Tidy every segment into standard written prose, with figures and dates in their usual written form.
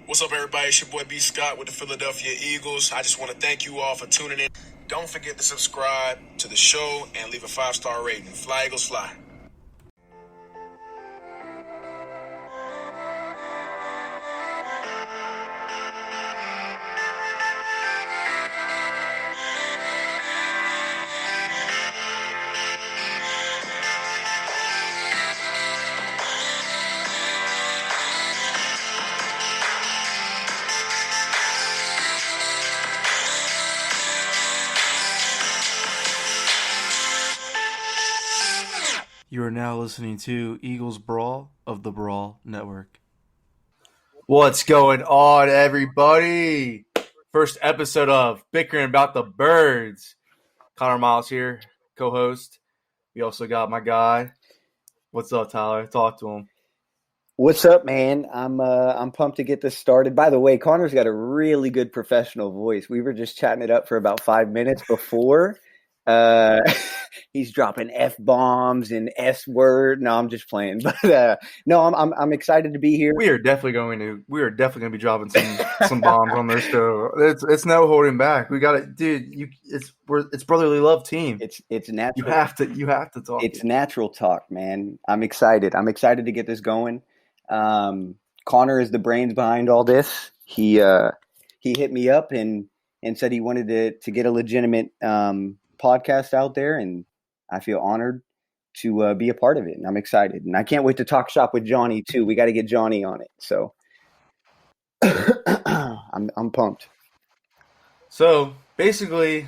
What's up, everybody? It's your boy B. Scott with the Philadelphia Eagles. I just want to thank you all for tuning in. Don't forget to subscribe to the show and leave a 5-star rating. Fly, Eagles, fly. You are now listening to Eagles Brawl of the Brawl Network. What's going on, everybody? First episode of Bickering About the Birds. Conor Myles here, co-host. We also got my guy. What's up, Tyler? Talk to him. What's up, man? I'm pumped to get this started. By the way, Connor's got a really good professional voice. We were just chatting it up for about 5 minutes before. He's dropping F-bombs and S-word. No, I'm just playing. But no, I'm excited to be here. We are definitely going to be dropping some bombs on this show. It's no holding back. We got it, dude. It's brotherly love team. It's natural. You have to talk. It's natural talk, man. I'm excited. I'm excited to get this going. Conor is the brains behind all this. He hit me up and said he wanted to get a legitimate podcast out there, and I feel honored to be a part of it, and I'm excited, and I can't wait to talk shop with Jonny too. We got to get Jonny on it, so I'm pumped. So basically,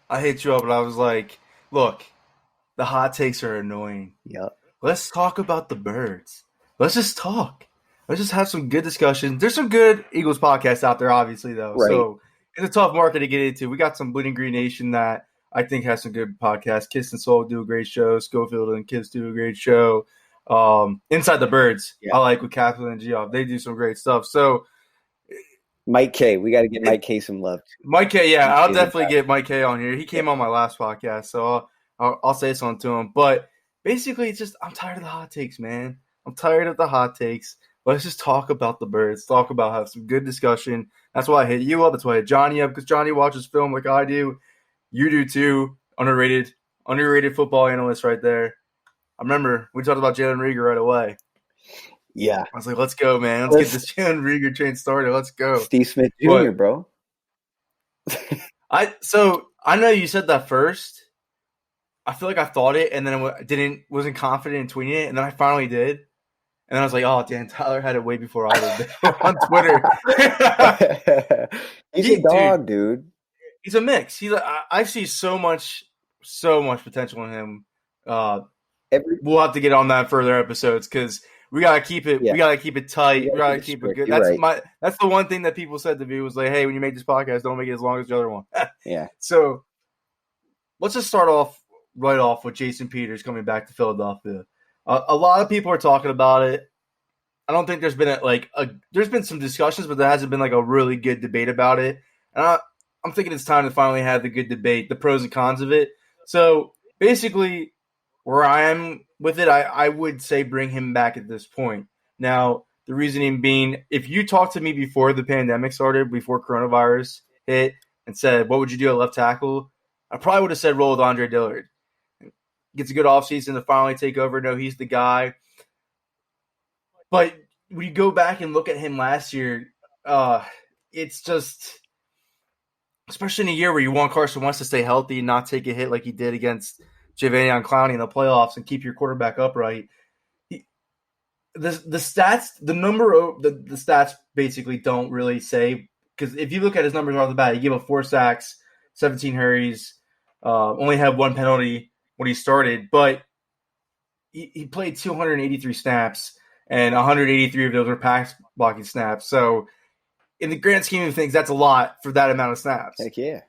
I hit you up, and I was like, "Look, the hot takes are annoying. Yep. Let's talk about the birds. Let's just talk. Let's just have some good discussion. There's some good Eagles podcasts out there, obviously, though. Right. So it's a tough market to get into. We got some Bleeding Green Nation that I think has some good podcasts. Kiss and Soul do a great show. Schofield and Kiss do a great show. Inside the Birds, I like with Kaplan and Geoff. They do some great stuff. So Mike K, we got to get Mike K some love. Mike K, yeah, I'll definitely get Mike K on here. He came on my last podcast, so I'll say something to him. But basically, it's just I'm tired of the hot takes, man. I'm tired of the hot takes. Let's just talk about the Birds. Talk about have some good discussion. That's why I hit you up. That's why I hit Jonny up, because Jonny watches film like I do. You do too. Underrated football analyst right there. I remember we talked about Jalen Reagor right away. Yeah. I was like, let's go, man. Let's get this Jalen Reagor train started. Let's go. Steve Smith Jr., bro. I know you said that first. I feel like I thought it, and then wasn't confident in tweeting it, and then I finally did. And then I was like, oh, Dan, Tyler had it way before I did on Twitter. He's a dog, dude. He's a mix. I see so much potential in him. We'll have to get on that further episodes because we gotta keep it. Yeah. We gotta keep it tight. We gotta keep it good. That's the one thing that people said to me was like, "Hey, when you make this podcast, don't make it as long as the other one." Yeah. So let's just start off with Jason Peters coming back to Philadelphia. A lot of people are talking about it. I don't think there's been there's been some discussions, but there hasn't been like a really good debate about it. And I'm thinking it's time to finally have the good debate, the pros and cons of it. So basically, where I am with it, I would say bring him back at this point. Now, the reasoning being, if you talked to me before the pandemic started, before coronavirus hit, and said, what would you do at left tackle? I probably would have said roll with Andre Dillard. Gets a good offseason to finally take over. No, he's the guy. But when you go back and look at him last year, it's just – especially in a year where you want Carson Wentz to stay healthy and not take a hit like he did against Jadeveon Clowney in the playoffs and keep your quarterback upright. The stats basically don't really say, because if you look at his numbers off the bat, he gave up 4 sacks, 17 hurries, only had 1 penalty when he started, but he played 283 snaps, and 183 of those were pass blocking snaps. So in the grand scheme of things, that's a lot for that amount of snaps. Heck yeah.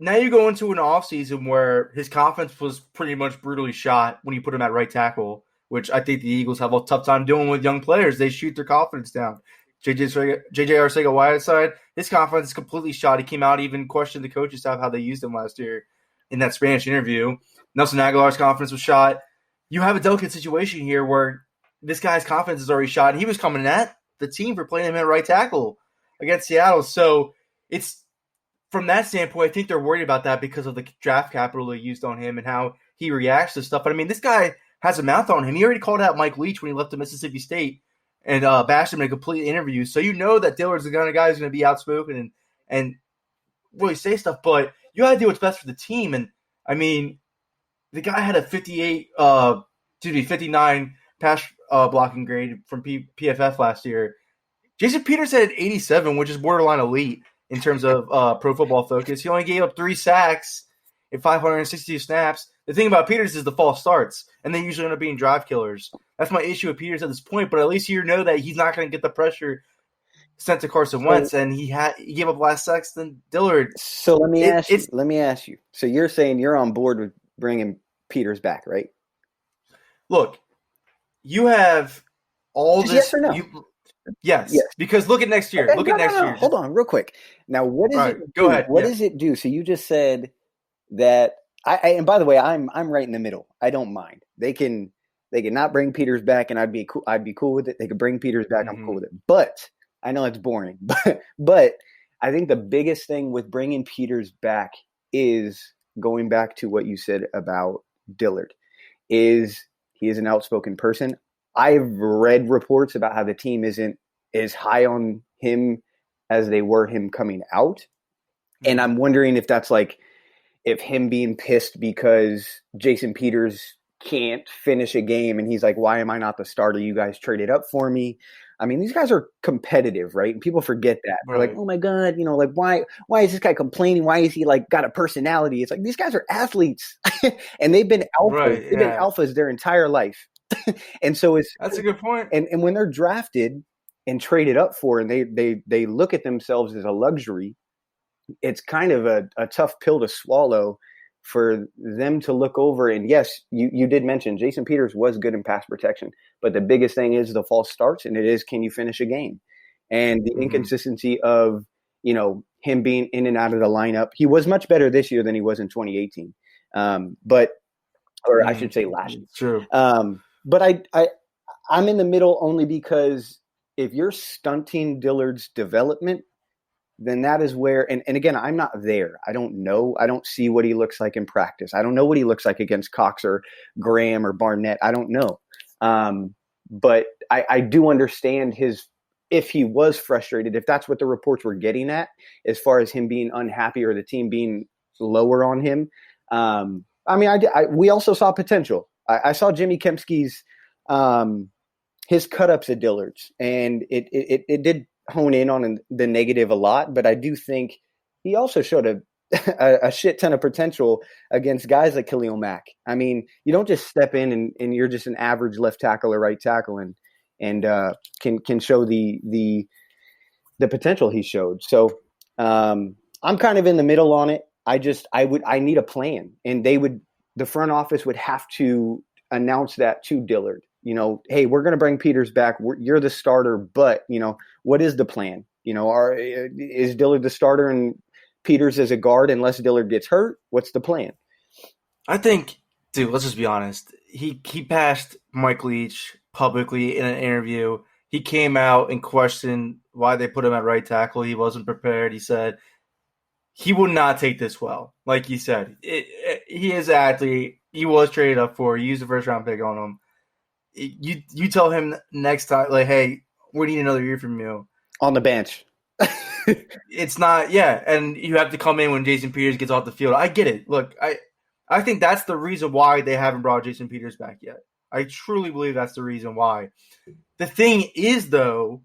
Now you go into an offseason where his confidence was pretty much brutally shot when you put him at right tackle, which I think the Eagles have a tough time doing with young players. They shoot their confidence down. JJ Arcega-Whiteside, his confidence is completely shot. He came out, even questioned the coaching staff how they used him last year in that Spanish interview. Nelson Aguilar's confidence was shot. You have a delicate situation here where this guy's confidence is already shot. He was coming at the team for playing him at right tackle against Seattle. So it's from that standpoint, I think they're worried about that because of the draft capital they used on him and how he reacts to stuff. But I mean, this guy has a mouth on him. He already called out Mike Leach when he left to Mississippi State and bashed him in a complete interview. So you know that Dillard's the kind of guy who's going to be outspoken and really say stuff. But you got to do what's best for the team. And I mean, the guy had a 59 pass blocking grade from PFF last year. Jason Peters had 87, which is borderline elite in terms of Pro Football Focus. He only gave up 3 sacks in 562 snaps. The thing about Peters is the false starts, and they usually end up being drive killers. That's my issue with Peters at this point, but at least you know that he's not going to get the pressure sent to Carson Wentz, and he gave up less sacks than Dillard. So let me ask you. So you're saying you're on board with bringing Peters back, right? Look, you have all this. Yes or no? Yes, because look at next year. Okay, next year. Hold on, real quick. Now, what does it do? Go ahead. What does it do? So you just said that. And by the way, I'm right in the middle. I don't mind. They can not bring Peters back, and I'd be cool with it. They could bring Peters back. I'm cool with it. But I know it's boring. But I think the biggest thing with bringing Peters back is going back to what you said about Dillard. Is he is an outspoken person. I've read reports about how the team isn't as high on him as they were him coming out. And I'm wondering if that's like, if him being pissed because Jason Peters can't finish a game and he's like, why am I not the starter? You guys traded up for me. I mean, these guys are competitive, right? And people forget that. They're like, oh my God, like why is this guy complaining? Why is he like got a personality? It's like, these guys are athletes and they've been alphas. Right, they've been alphas their entire life. And so that's a good point. And when they're drafted and traded up for, and they look at themselves as a luxury, it's kind of a tough pill to swallow for them to look over. And yes, you did mention Jason Peters was good in pass protection, but the biggest thing is the false starts, and it is, can you finish a game? And the inconsistency of, him being in and out of the lineup. He was much better this year than he was in 2018. I should say last year. True. But I'm in the middle only because if you're stunting Dillard's development, then that is where, and again, I'm not there. I don't know. I don't see what he looks like in practice. I don't know what he looks like against Cox or Graham or Barnett. I don't know. But I do understand if he was frustrated, if that's what the reports were getting at, as far as him being unhappy or the team being lower on him. We also saw potential. I saw Jimmy Kempski's, his cut-ups at Dillard's, and it did hone in on the negative a lot, but I do think he also showed a shit ton of potential against guys like Khalil Mack. I mean, you don't just step in and you're just an average left tackle or right tackle and can show the potential he showed. So I'm kind of in the middle on it. I need a plan, and the front office would have to announce that to Dillard. Hey, we're going to bring Peters back. You're the starter, but what is the plan? Is Dillard the starter and Peters as a guard unless Dillard gets hurt? What's the plan? I think, dude, let's just be honest. He passed Mike Leach publicly in an interview. He came out and questioned why they put him at right tackle. He wasn't prepared. He said he would not take this well. Like you said, he is an athlete. He was traded up for. He used the first round pick on him. You tell him next time, like, hey, we need another year from you. On the bench. It's not, yeah, and you have to come in when Jason Peters gets off the field. I get it. Look, I think that's the reason why they haven't brought Jason Peters back yet. I truly believe that's the reason why. The thing is, though,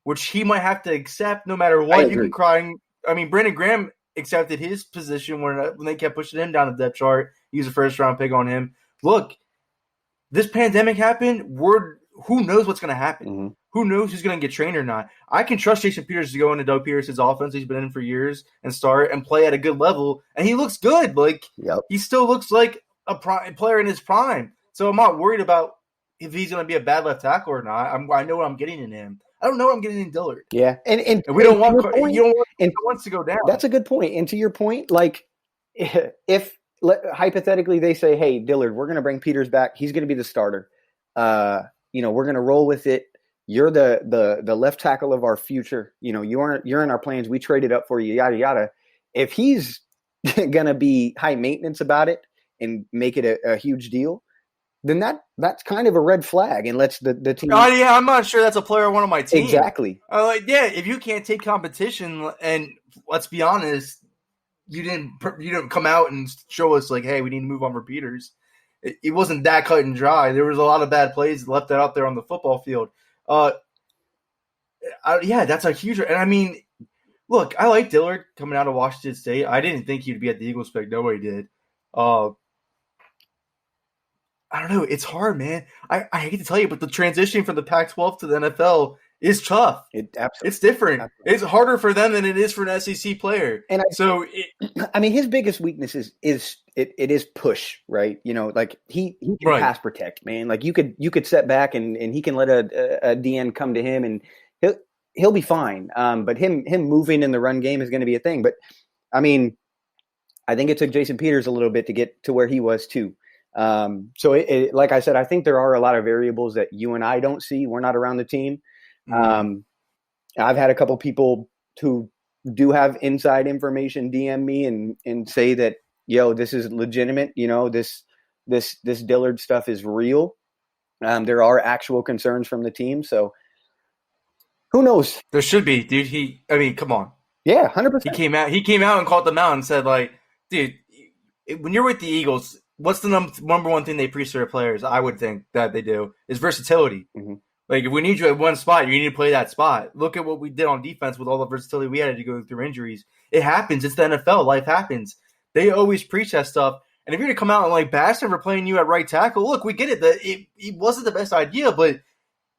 which he might have to accept no matter what. You can cry. I mean, Brandon Graham accepted his position when they kept pushing him down the depth chart. He was a first-round pick on him. Look, this pandemic happened. Who knows what's going to happen? Mm-hmm. Who knows who's going to get trained or not? I can trust Jason Peters to go into Doug Peterson's offense. He's been in for years and start and play at a good level, and he looks good. Like, He still looks like a player in his prime. So I'm not worried about if he's going to be a bad left tackle or not. I know what I'm getting in him. I don't know what I'm getting in Dillard. Yeah, and we don't want wants to go down. That's a good point. And to your point, like if hypothetically they say, "Hey, Dillard, we're going to bring Peters back. He's going to be the starter. We're going to roll with it. you're the left tackle of our future. You're in our plans. We traded up for you, yada, yada. If he's going to be high maintenance about it and make it a huge deal, then that's kind of a red flag and lets the team. Oh, yeah, I'm not sure that's a player I want on my team. Exactly. If you can't take competition, and let's be honest, you didn't come out and show us like, hey, we need to move on for Peters. It wasn't that cut and dry. There was a lot of bad plays left out there on the football field. That's a huge. And I mean, look, I like Dillard coming out of Washington State. I didn't think he'd be at the Eagles pick. Nobody did. I don't know. It's hard, man. I hate to tell you, but the transition from the Pac-12 to the NFL is tough. It's different. Absolutely. It's harder for them than it is for an SEC player. And his biggest weakness is push, right? Like he can pass protect, man. Like you could set back and he can let a DN come to him and he'll be fine. But him moving in the run game is going to be a thing. But I mean, I think it took Jason Peters a little bit to get to where he was too. So like I said, I think there are a lot of variables that you and I don't see. We're not around the team. I've had a couple people who do have inside information DM me and say that, yo, this is legitimate. This Dillard stuff is real. There are actual concerns from the team. So who knows? There should be, dude. Come on. Yeah, 100%. He came out and called them out and said, like, dude, when you're with the Eagles, what's the number one thing they preach to their players? I would think that they do is versatility. Mm-hmm. Like, if we need you at one spot, you need to play that spot. Look at what we did on defense with all the versatility we had to go through injuries. It happens. It's the NFL. Life happens. They always preach that stuff. And if you're going to come out and, like, bash them for playing you at right tackle, look, we get it. That it wasn't the best idea, but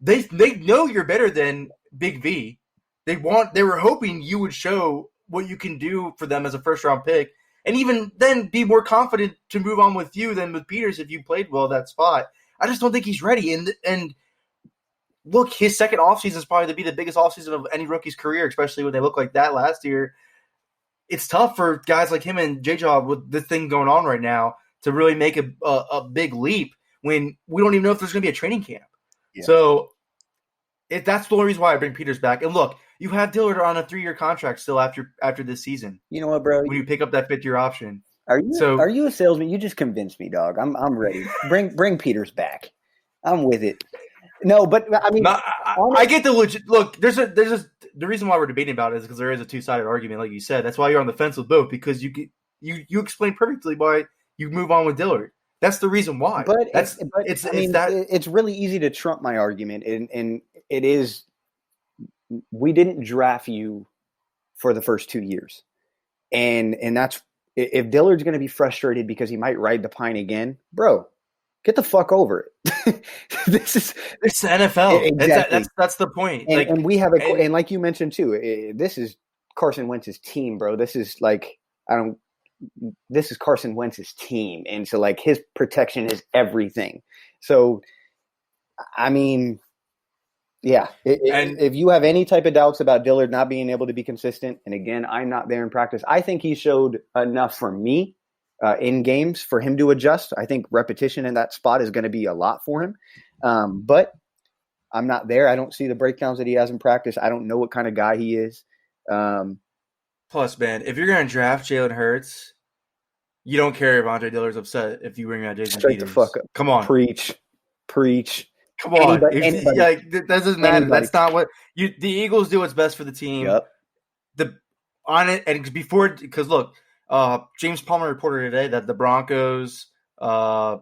they know you're better than Big V. They were hoping you would show what you can do for them as a first-round pick, and even then be more confident to move on with you than with Peters if you played well that spot. I just don't think he's ready. And look, his second offseason is probably to be the biggest offseason of any rookie's career, especially when they look like that last year. It's tough for guys like him and J-Job with this thing going on right now to really make a big leap when we don't even know if there's going to be a training camp. Yeah. So that's the only reason why I bring Peters back. And look, you have Dillard on a 3-year contract still after this season. You know what, bro? When you pick up that 5th-year option. Are you a salesman? You just convinced me, dog. I'm ready. Bring Peters back. I'm with it. No, but I mean, I get the legit. Look, there's the reason why we're debating about it is because there is a two-sided argument, like you said. That's why you're on the fence with both, because you explain perfectly why you move on with Dillard. That's the reason why. But it's really easy to trump my argument, and it is. We didn't draft you for the first 2 years, and that's if Dillard's going to be frustrated because he might ride the pine again, bro. Get the fuck over it. It's the NFL. Exactly. That's the point. And we have and like you mentioned too, this is Carson Wentz's team, bro. This is Carson Wentz's team, and so like his protection is everything. So, I mean, yeah. If you have any type of doubts about Dillard not being able to be consistent, and again, I'm not there in practice, I think he showed enough for me. In games for him to adjust. I think repetition in that spot is going to be a lot for him. But I'm not there. I don't see the breakdowns that he has in practice. I don't know what kind of guy he is. Plus, man, if you're going to draft Jalen Hurts, you don't care if Andre Dillard's upset if you bring out Jason Straight Peters. The fuck up. Come on. Preach. Come on. That doesn't matter. Anybody. That's not what the Eagles do what's best for the team. Yep. Because look, James Palmer reported today that the Broncos, the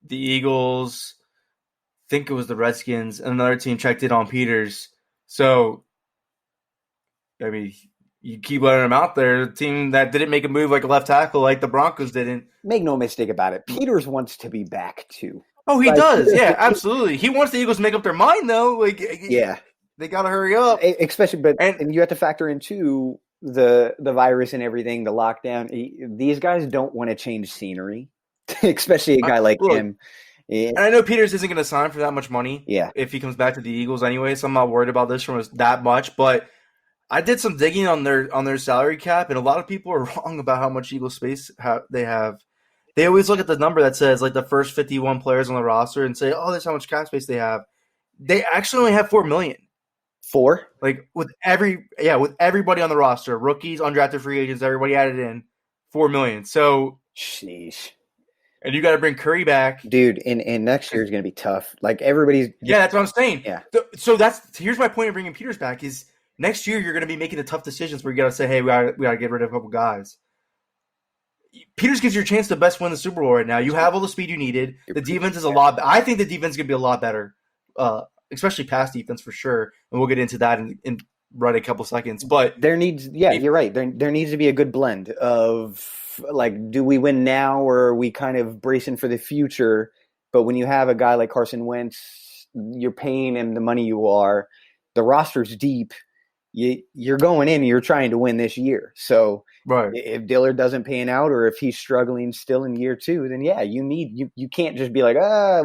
Eagles, I think it was the Redskins, and another team checked in on Peters. So, I mean, you keep letting him out there. The team that didn't make a move like a left tackle, like the Broncos didn't. Make no mistake about it. Peters wants to be back too. Oh, he does. Yeah, absolutely. He wants the Eagles to make up their mind, though. Yeah, they got to hurry up. Especially, and you have to factor in too. The virus and everything, the lockdown. These guys don't want to change scenery, especially a guy like him. Yeah. And I know Peters isn't going to sign for that much money. Yeah. If he comes back to the Eagles anyway, so I'm not worried about this from that much. But I did some digging on their salary cap, and a lot of people are wrong about how much Eagle space they have. They always look at the number that says like the first 51 players on the roster and say, "Oh, that's how much cap space they have." They actually only have $4 million. 4? Like with everybody on the roster, rookies, undrafted free agents, everybody added in $4 million. So, sheesh. And you got to bring Curry back, dude. And next year is going to be tough. Like everybody's. Yeah, that's what I'm saying. Yeah. So here's my point of bringing Peters back is next year you're going to be making the tough decisions where you got to say, hey, we got to get rid of a couple guys. Peters gives you a chance to best win the Super Bowl right now. You have all the speed you needed. The defense is a lot. I think the defense is going to be a lot better, especially pass defense for sure. And we'll get into that in right a couple seconds. But you're right. There needs to be a good blend of like, do we win now or are we kind of bracing for the future? But when you have a guy like Carson Wentz, you're paying him the money you are. The roster's deep. You're going in and you're trying to win this year. So right. If Dillard doesn't pan out or if he's struggling still in year 2, then you can't just be like,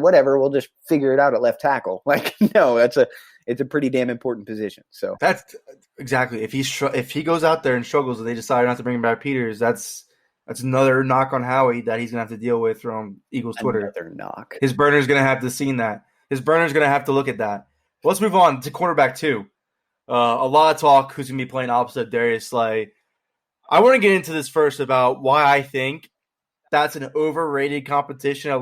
whatever, we'll just figure it out at left tackle. Like, no, it's a pretty damn important position. So that's exactly if he goes out there and struggles and they decide not to bring him back Peters, that's another knock on Howie that he's gonna have to deal with from Eagles Twitter. Another knock. His burner's gonna have to see that. His burner's gonna have to look at that. Let's move on to cornerback 2. A lot of talk who's going to be playing opposite Darius Slay. I want to get into this first about why I think that's an overrated competition.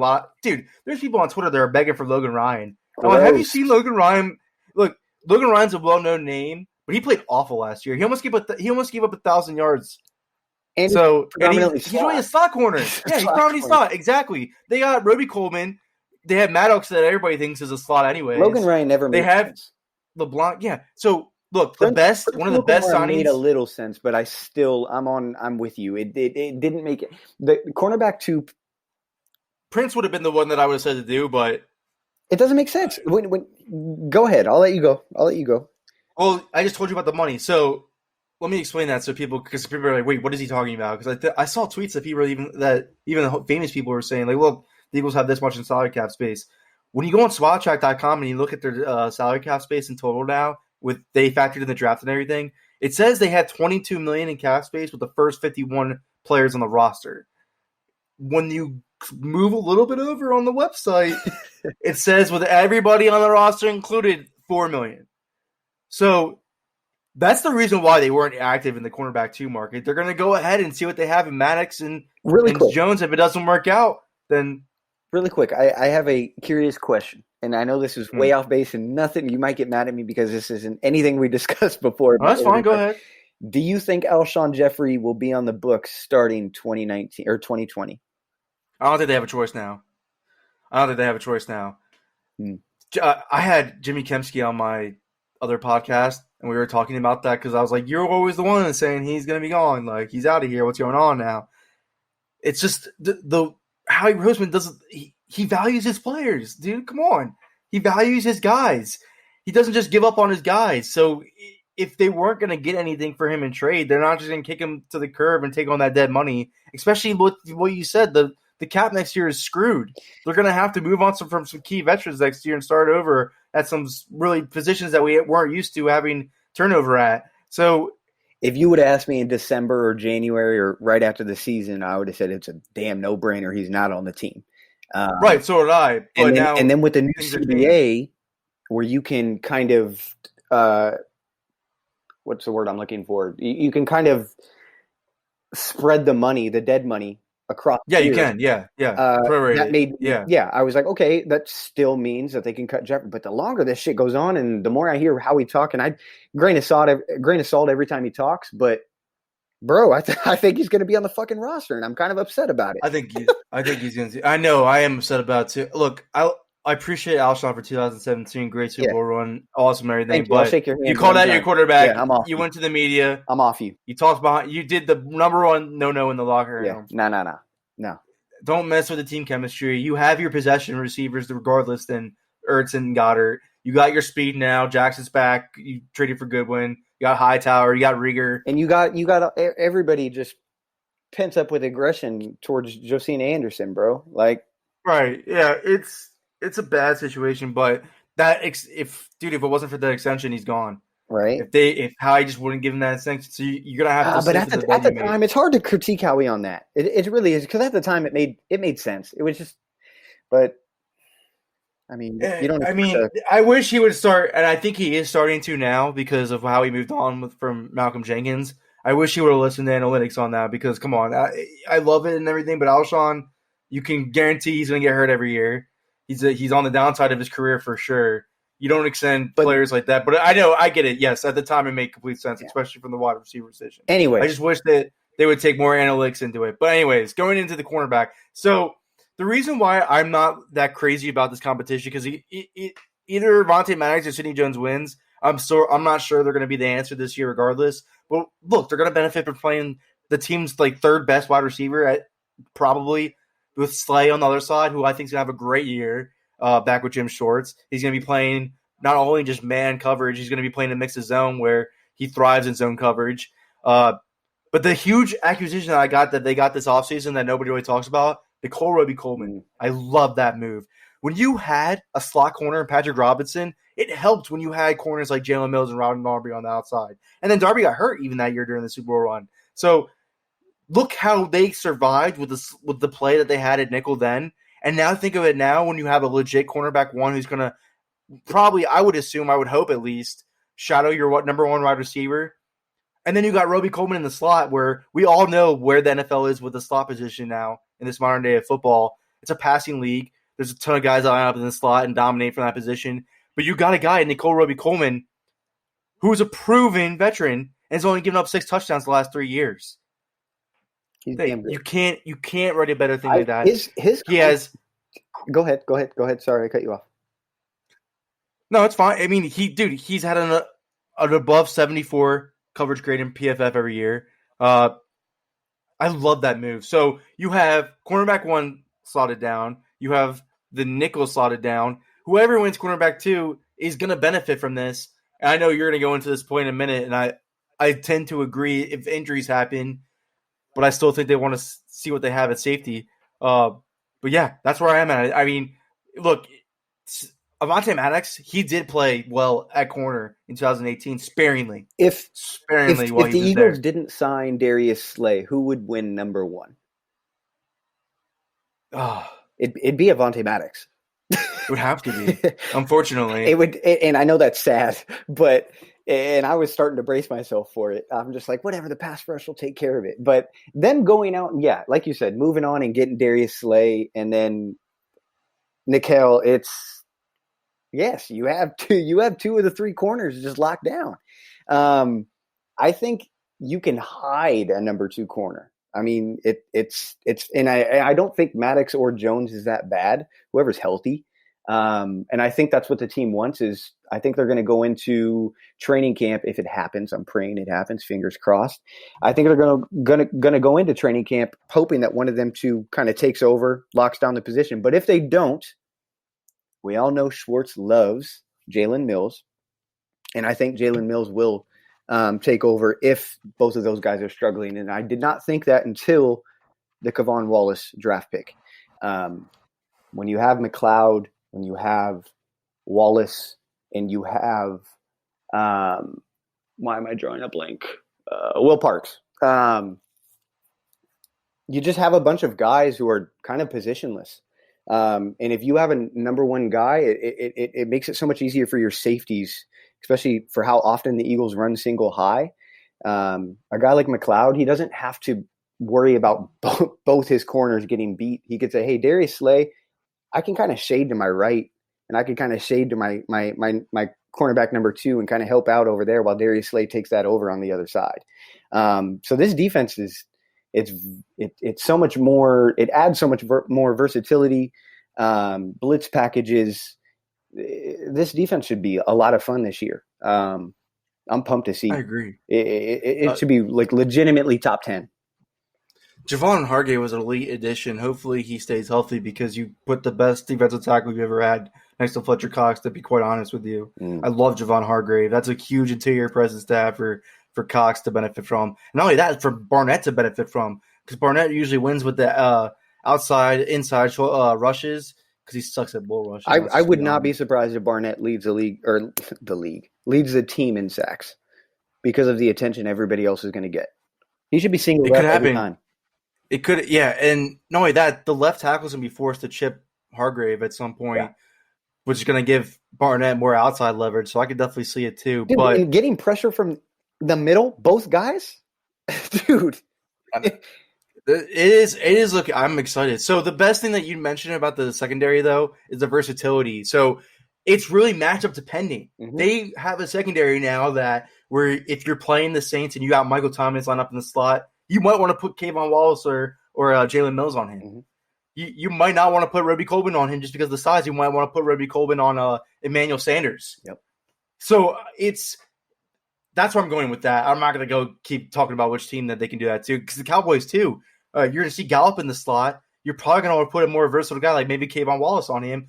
Dude, there's people on Twitter that are begging for Logan Ryan. Have you seen Logan Ryan? Look, Logan Ryan's a well-known name, but he played awful last year. He almost gave up 1,000 yards. And he's really a slot corner. Yeah, he's probably slot. Exactly. They got Roby Coleman. They have Maddox that everybody thinks is a slot anyway. Logan Ryan never made sense. LeBlanc, yeah. So look, one of the best signings made a little sense, but I'm with you. It didn't make it. The cornerback 2 Prince would have been the one that I would have said to do, but it doesn't make sense. When go ahead, I'll let you go. Well, I just told you about the money, so let me explain that because people are like, wait, what is he talking about? Because I saw tweets that even the famous people were saying like, look, the Eagles have this much in salary cap space. When you go on SwatTrack.com and you look at their salary cap space in total now, they factored in the draft and everything, it says they had $22 million in cap space with the first 51 players on the roster. When you move a little bit over on the website, it says with everybody on the roster included, $4 million. So that's the reason why they weren't active in the cornerback 2 market. They're going to go ahead and see what they have in Maddox and Jones. If it doesn't work out, then really quick, I have a curious question, and I know this is way off base and nothing. You might get mad at me because this isn't anything we discussed before. Oh, that's fine. Go ahead. Do you think Alshon Jeffrey will be on the books starting 2019 or 2020? I don't think they have a choice now. I had Jimmy Kempski on my other podcast, and we were talking about that because I was like, you're always the one saying he's going to be gone. Like, he's out of here. What's going on now? It's just the Howie Roseman doesn't – he values his players, dude. Come on. He values his guys. He doesn't just give up on his guys. So if they weren't going to get anything for him in trade, they're not just going to kick him to the curb and take on that dead money, especially with what you said. The cap next year is screwed. They're going to have to move on from some key veterans next year and start over at some really positions that we weren't used to having turnover at. So – if you would have asked me in December or January or right after the season, I would have said it's a damn no-brainer. He's not on the team. Right, so did I. But and then with the new CBA, where you can kind of what's the word I'm looking for? You can kind of spread the money, the dead money, across. Yeah, you can. Yeah. That made I was like, okay, that still means that they can cut Jeffrey. But the longer this shit goes on, and the more I hear how he talk, and I grain of salt every time he talks, but bro, I think he's going to be on the fucking roster, and I'm kind of upset about it. I think he's going to. I know I am upset about it too. Look, I appreciate Alshon for 2017, great Super Bowl run, awesome everything. But I'll shake your hand. You called out your quarterback. Yeah, I'm off. You went to the media. I'm off you. You talked behind. You did the number one no in the locker room. Yeah, no. Don't mess with the team chemistry. You have your possession receivers regardless than Ertz and Goddard. You got your speed now. Jackson's back. You traded for Goodwin. You got Hightower. You got Rieger. And you got everybody just pent up with aggression towards Josina Anderson, bro. Like, right. Yeah, it's a bad situation, but if it wasn't for that extension, he's gone. Right. If Howie just wouldn't give him that extension, so you're gonna have to. But at the time, it's hard to critique Howie on that. It really is, because at the time it made sense. It was just, but I mean, you don't. I wish he would start, and I think he is starting to now because of how he moved on from Malcolm Jenkins. I wish he would have listened to analytics on that because, come on, I love it and everything, but Alshon, you can guarantee he's going to get hurt every year. He's on the downside of his career for sure. You don't extend players like that, but I get it. Yes, at the time it made complete sense, especially from the wide receiver position. Anyway, I just wish that they would take more analytics into it. But anyways, going into the cornerback, so. The reason why I'm not that crazy about this competition because either Vontae Maddox or Sidney Jones wins. I'm not sure they're going to be the answer this year, regardless. But look, they're going to benefit from playing the team's third best wide receiver probably with Slay on the other side, who I think is going to have a great year back with Jim Shorts. He's going to be playing not only just man coverage, he's going to be playing a mix of zone where he thrives in zone coverage. But the huge acquisition that I got that they got this offseason that nobody really talks about. Nicole Roby-Coleman. I love that move. When you had a slot corner in Patrick Robinson, it helped when you had corners like Jalen Mills and Ronald Darby on the outside. And then Darby got hurt even that year during the Super Bowl run. So look how they survived with the play that they had at nickel then. And now think of it now when you have a legit cornerback one who's going to probably, I would hope at least, shadow your number one wide receiver. And then you got Roby-Coleman in the slot where we all know where the NFL is with the slot position now. In this modern day of football, it's a passing league. There's a ton of guys that line up in the slot and dominate from that position. But you got a guy, Nicole Roby-Coleman, who is a proven veteran and has only given up 6 touchdowns the last 3 years. You can't write a better thing like that. Go ahead. Sorry, I cut you off. No, it's fine. I mean, he's had an above 74 coverage grade in PFF every year. I love that move. So you have cornerback 1 slotted down. You have the nickel slotted down. Whoever wins cornerback 2 is going to benefit from this. And I know you're going to go into this point in a minute, and I tend to agree if injuries happen, but I still think they want to see what they have at safety. But yeah, that's where I am at. I mean, look, Avonte Maddox, he did play well at corner in 2018, sparingly. If the Eagles didn't sign Darius Slay, who would win number 1? It'd be Avonte Maddox. It would have to be, unfortunately. It would, and I know that's sad, but I was starting to brace myself for it. I'm just like, whatever, the pass rush will take care of it. But them going out and like you said, moving on and getting Darius Slay and then Nickel, yes, you have 2 of the 3 corners just locked down. I think you can hide a number 2 corner. I mean, it's and I don't think Maddox or Jones is that bad. Whoever's healthy. And I think that's what the team wants is I think they're going to go into training camp if it happens. I'm praying it happens. Fingers crossed. I think they're going to go into training camp hoping that one of them 2 kind of takes over, locks down the position. But if they don't, we all know Schwartz loves Jalen Mills, and I think Jalen Mills will take over if both of those guys are struggling. And I did not think that until the Kevon Wallace draft pick. When you have McLeod, when you have Wallace, and you have why am I drawing a blank? Will Parks. You just have a bunch of guys who are kind of positionless. And if you have a number 1 guy, it makes it so much easier for your safeties, especially for how often the Eagles run single high. A guy like McLeod, he doesn't have to worry about both his corners getting beat. He could say, hey, Darius Slay, I can kind of shade to my right, and I can kind of shade to my cornerback number 2 and kind of help out over there while Darius Slay takes that over on the other side. So this defense it's so much more. It adds so much more versatility. Blitz packages. This defense should be a lot of fun this year. I'm pumped to see. I agree. It should be like legitimately top 10. Javon Hargrave was an elite addition. Hopefully he stays healthy because you put the best defensive tackle you've ever had next to Fletcher Cox, to be quite honest with you. I love Javon Hargrave. That's a huge interior presence to have for Cox to benefit from. Not only that, for Barnett to benefit from, because Barnett usually wins with the inside rushes because he sucks at bull rushes. I would not be surprised if Barnett leads leads the team in sacks because of the attention everybody else is going to get. He should be singled out every time. It could, yeah, and not only that, the left tackle's going to be forced to chip Hargrave at some point. which is going to give Barnett more outside leverage. So I could definitely see it too. Dude, but and getting pressure from the middle, both guys, dude. It is. Look, I'm excited. So the best thing that you mentioned about the secondary, though, is the versatility. So it's really matchup depending. Mhm. They have a secondary now that where if you're playing the Saints and you got Michael Thomas lined up in the slot, you might want to put Kayvon Wallace or Jalen Mills on him. Mhm. You might not want to put Roby Colvin on him just because of the size. You might want to put Roby Colvin on Emmanuel Sanders. Yep. So that's where I'm going with that. I'm not going to go keep talking about which team that they can do that to because the Cowboys too. You're going to see Gallup in the slot. You're probably going to want to put a more versatile guy like maybe Kayvon Wallace on him.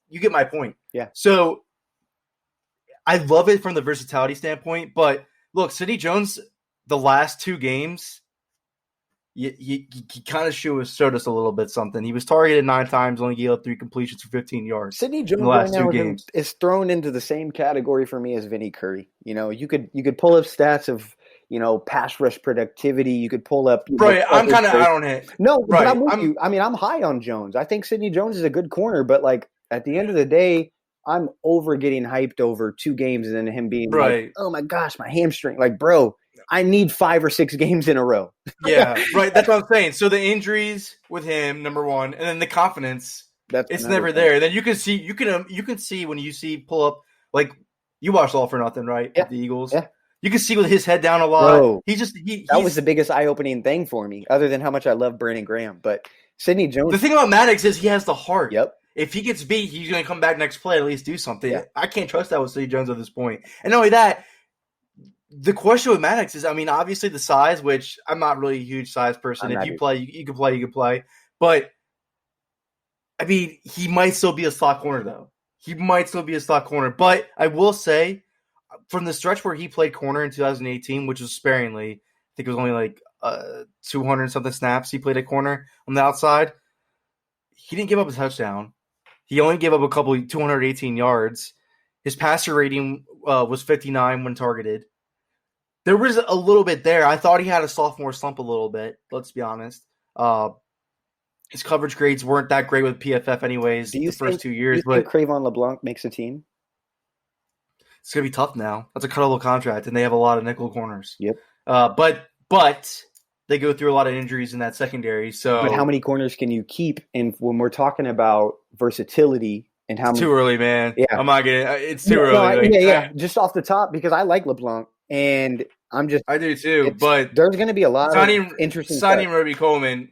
You get my point. Yeah. So I love it from the versatility standpoint. But look, Sidney Jones, the last 2 games, he kind of showed us a little bit something. He was targeted 9 times, only gave up 3 completions for 15 yards. Sidney Jones in the last right 2 now games. is thrown into the same category for me as Vinny Curry. You know, you could pull up stats of, you know, pass rush productivity. You could pull up. Right, I'm kind of out on it. No, right. But I'm with you. I mean, I'm high on Jones. I think Sidney Jones is a good corner, but like at the end of the day, I'm over getting hyped over 2 games and then him being like, oh my gosh, my hamstring. Like, bro, I need 5 or 6 games in a row. Yeah, right. That's what I'm saying. So the injuries with him, number one, and then the confidence, it's never there. And then you can see when you see pull up, like you watched All for Nothing, right? Yeah. With the Eagles. Yeah. You can see with his head down a lot. Bro, that was the biggest eye-opening thing for me, other than how much I love Brandon Graham. But Sidney Jones. The thing about Maddox is he has the heart. Yep. If he gets beat, he's going to come back next play and at least do something. Yeah. I can't trust that with Sidney Jones at this point. And not only that, the question with Maddox is, I mean, obviously the size, which I'm not really a huge size person. If you play, you can play. But, I mean, he might still be a slot corner, though. But I will say, from the stretch where he played corner in 2018, which was sparingly, I think it was only like 200-something snaps he played at corner on the outside, he didn't give up a touchdown. He only gave up a couple 218 yards. His passer rating was 59 when targeted. There was a little bit there. I thought he had a sophomore slump a little bit, let's be honest. His coverage grades weren't that great with PFF anyways the first 2 years. Do you think Cravon LeBlanc makes a team? It's going to be tough now. That's a cuttable contract, and they have a lot of nickel corners. Yep. But they go through a lot of injuries in that secondary. So, but how many corners can you keep? And when we're talking about versatility and how it's too early, man. Yeah. I'm not getting – it's too early. Yeah. Just off the top, because I like LeBlanc, and I do too, but there's going to be a lot of interesting signing Roby Coleman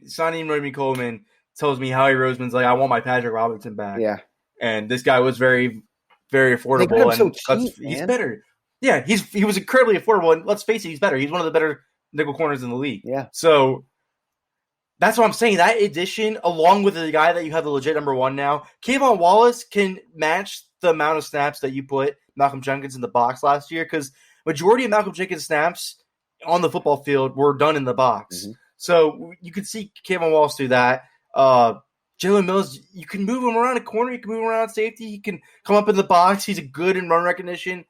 tells me Howie Roseman's like, I want my Patrick Robinson back. Yeah. And this guy was very, very affordable. And so cheap, he's better. Yeah, he was incredibly affordable, and let's face it, he's better. He's one of the better nickel corners in the league. Yeah. So that's what I'm saying. That addition, along with the guy that you have the legit number 1 now, Kayvon Wallace can match the amount of snaps that you put Malcolm Jenkins in the box last year, because majority of Malcolm Jenkins snaps on the football field were done in the box. Mm-hmm. So you could see Kayvon Wallace do that. Jalen Mills, you can move him around a corner. You can move him around safety. He can come up in the box. He's a good in run recognition.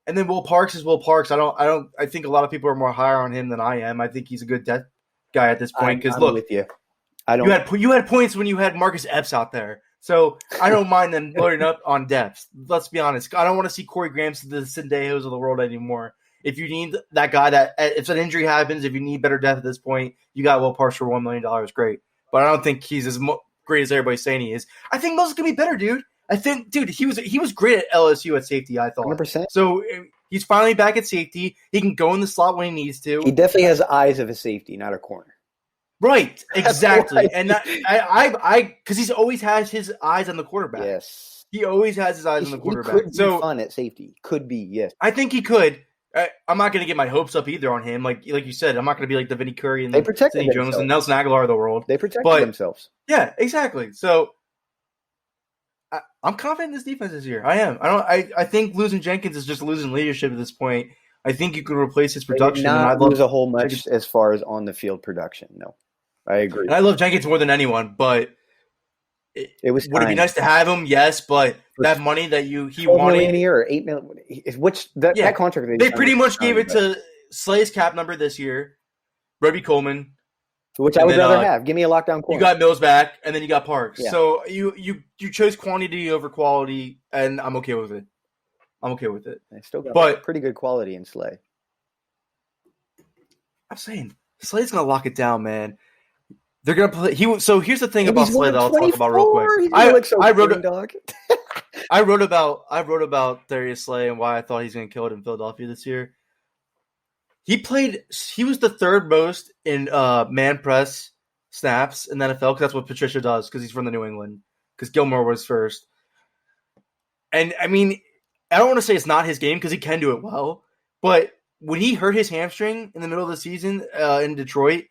And then Will Parks is Will Parks. I think a lot of people are more higher on him than I am. I think he's a good depth guy at this point. Because look, with you. You had points when you had Marcus Epps out there. So I don't mind them loading up on depth. Let's be honest. I don't want to see Corey Grahams to the Sendejos of the world anymore. If you need that guy if an injury happens, if you need better depth at this point, you got Will Parks for $1 million. Great. But I don't think he's as great as everybody's saying he is. I think Mills is going to be better, dude. I think, dude, he was great at LSU at safety, I thought. 100%. So he's finally back at safety. He can go in the slot when he needs to. He definitely has eyes of a safety, not a corner. Right, exactly. And because he's always has his eyes on the quarterback. Yes. He always has his eyes on the quarterback. He could be fun at safety. Could be, yes. I think he could. I'm not going to get my hopes up either on him. Like you said, I'm not going to be like the Vinny Curry and the Sidney Jones and Nelson Aguilar of the world. They protected themselves. Yeah, exactly. So I'm confident in this defense this year. I am. I think losing Jenkins is just losing leadership at this point. I think you can replace his production. They did not lose a whole much as far as on the field production. No, I agree. And I love Jenkins more than anyone, but would it be nice to have him? Yes, but that money that he wanted $million a year or $8 million, that contract they pretty much gave it to Slay's cap number this year, Roby Coleman, which I would rather have. Give me a lockdown corner. You got Mills back, and then you got Parks. Yeah. So you chose quantity over quality, and I'm okay with it. I still got pretty good quality in Slay. I'm saying Slay's gonna lock it down, man. They're gonna play. So here's the thing about Slay that I'll talk about real quick. I wrote about Darius Slay and why I thought he's gonna kill it in Philadelphia this year. He was the third most in man press snaps in the NFL because that's what Patricia does because he's from the New England. Because Gilmore was first. And, I mean, I don't want to say it's not his game because he can do it well. But when he hurt his hamstring in the middle of the season in Detroit,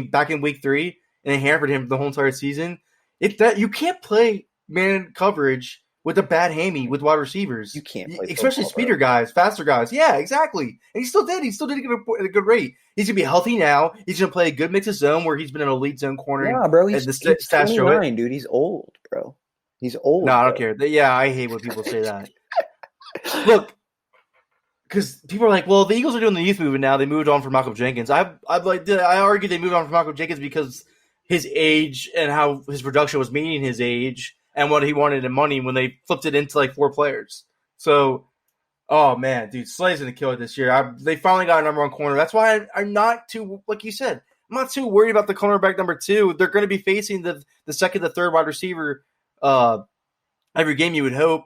back in week 3, and it hampered him the whole entire season, you can't play man coverage with a bad hammy with wide receivers. You can't play especially speeder guys, faster guys. Yeah, exactly. And he still did. He still did it at a good rate. He's going to be healthy now. He's going to play a good mix of zone where he's been an elite zone corner. Yeah, bro. He's 29, dude. He's old, bro. He's old. No, I don't care. Yeah, I hate when people say that. Look, because people are like, well, the Eagles are doing the youth movement now. They moved on from Malcolm Jenkins. I argue they moved on from Malcolm Jenkins because his age and how his production was meeting his age and what he wanted in money when they flipped it into like 4 players. So, oh man, dude, Slay's going to kill it this year. They finally got a number 1 corner. That's why I'm not too, like you said, I'm not too worried about the cornerback number 2. They're going to be facing the second, the third wide receiver every game, you would hope.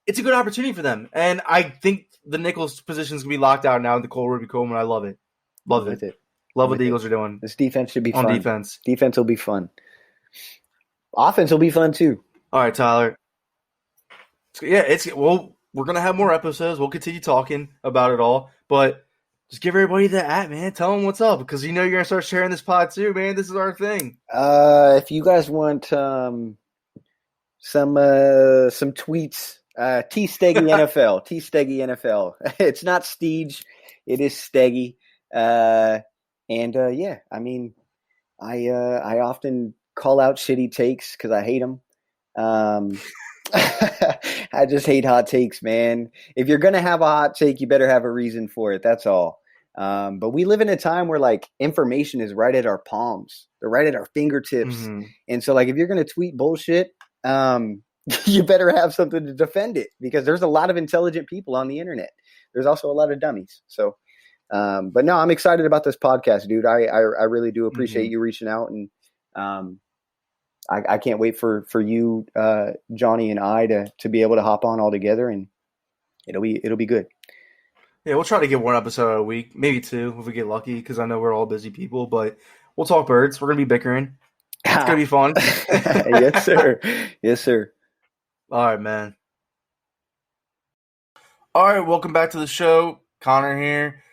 It's a good opportunity for them. And I think the nickel's position is going to be locked out now in the Cole Ruby Coleman. I love it. Love it. Love what the Eagles are doing. This defense should be fun. On defense. Defense will be fun. Offense will be fun too. All right, Tyler. We're gonna have more episodes. We'll continue talking about it all, but just give everybody the man. Tell them what's up because you're gonna start sharing this pod too, man. This is our thing. If you guys want some tweets, T Steggy NFL, T Steggy NFL. It's not Steege, it is Steggy. I often call out shitty takes because I hate them. I just hate hot takes, man. If you're going to have a hot take, you better have a reason for it. That's all. But we live in a time where like information is right at our palms. They're right at our fingertips. Mm-hmm. And so like, if you're going to tweet bullshit, you better have something to defend it because there's a lot of intelligent people on the internet. There's also a lot of dummies. So, but no, I'm excited about this podcast, dude. I really do appreciate you reaching out and, I can't wait for you, Jonny, and I to be able to hop on all together, and it'll be good. Yeah, we'll try to get 1 episode a week, maybe 2 if we get lucky, because I know we're all busy people. But we'll talk birds. We're gonna be bickering. It's gonna be fun. Yes, sir. Yes, sir. All right, man. All right, welcome back to the show. Connor here.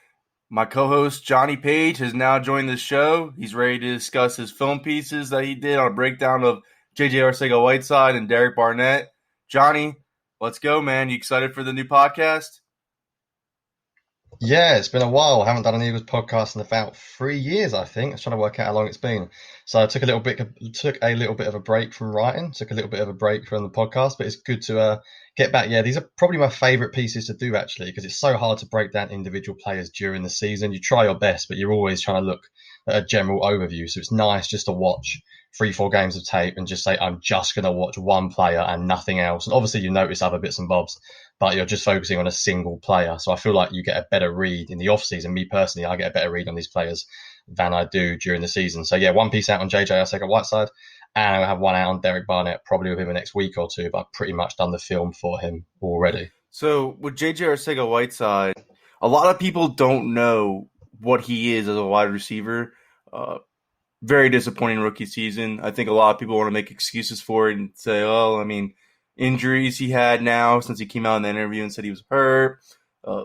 My co-host, Jonny Page, has now joined the show. He's ready to discuss his film pieces that he did on a breakdown of J.J. Arcega-Whiteside and Derek Barnett. Jonny, let's go, man. You excited for the new podcast? Yeah, it's been a while. I haven't done an Eagles podcast in about 3 years, I think. I was trying to work out how long it's been. So I took a little bit of a break from writing, took a little bit of a break from the podcast, but it's good to get back. Yeah, these are probably my favourite pieces to do, actually, because it's so hard to break down individual players during the season. You try your best, but you're always trying to look at a general overview. So it's nice just to watch 3-4 games of tape and just say, I'm just going to watch one player and nothing else. And obviously you notice other bits and bobs, but you're just focusing on a single player. So I feel like you get a better read in the off-season. Me personally, I get a better read on these players than I do during the season. So yeah, 1 piece out on J.J. Arcega-Whiteside, and I'll have 1 out on Derek Barnett probably within the next week or 2, but I've pretty much done the film for him already. So with J.J. Arcega-Whiteside, a lot of people don't know what he is as a wide receiver. Very disappointing rookie season. I think a lot of people want to make excuses for it and say, injuries he had now since he came out in the interview and said he was hurt,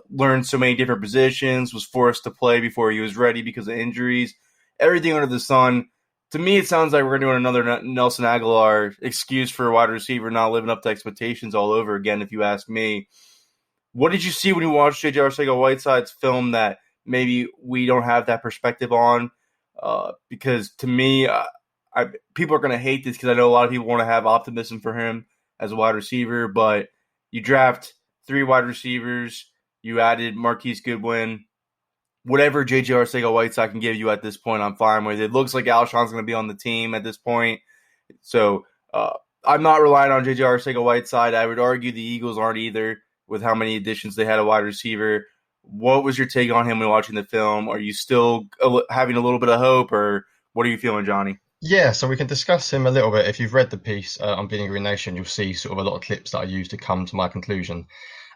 learned so many different positions, was forced to play before he was ready because of injuries, everything under the sun. To me, it sounds like we're doing another Nelson Aguilar excuse for a wide receiver not living up to expectations all over again, if you ask me. What did you see when you watched J.J. Arcega-Whiteside's film that maybe we don't have that perspective on? Because to me, people are going to hate this because I know a lot of people want to have optimism for him as a wide receiver, but you draft 3 wide receivers, you added Marquise Goodwin, whatever J.J. Arcega-Whiteside can give you at this point, I'm fine with. It looks like Alshon's going to be on the team at this point. So I'm not relying on J.J. Arcega-Whiteside. I would argue the Eagles aren't either with how many additions they had a wide receiver. What was your take on him when watching the film? Are you still having a little bit of hope, or what are you feeling, Jonny? Yeah, so we can discuss him a little bit. If you've read the piece on Bleeding Green Nation, you'll see sort of a lot of clips that I use to come to my conclusion.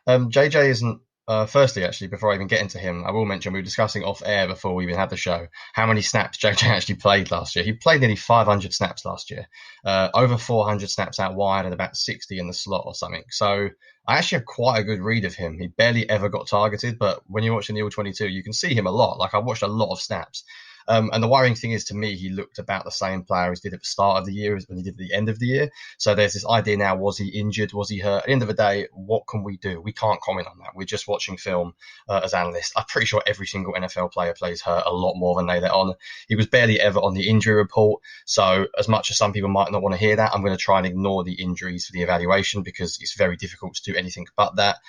JJ isn't, firstly, actually, before I even get into him, I will mention we were discussing off air before we even had the show how many snaps JJ actually played last year. He played nearly 500 snaps last year, over 400 snaps out wide and about 60 in the slot or something. So I actually have quite a good read of him. He barely ever got targeted, but when you're watching the All-22, you can see him a lot. Like, I watched a lot of snaps. And the worrying thing is, to me, he looked about the same player as he did at the start of the year as when he did at the end of the year. So there's this idea now, was he injured? Was he hurt? At the end of the day, what can we do? We can't comment on that. We're just watching film as analysts. I'm pretty sure every single NFL player plays hurt a lot more than they let on. He was barely ever on the injury report. So as much as some people might not want to hear that, I'm going to try and ignore the injuries for the evaluation because it's very difficult to do anything but that.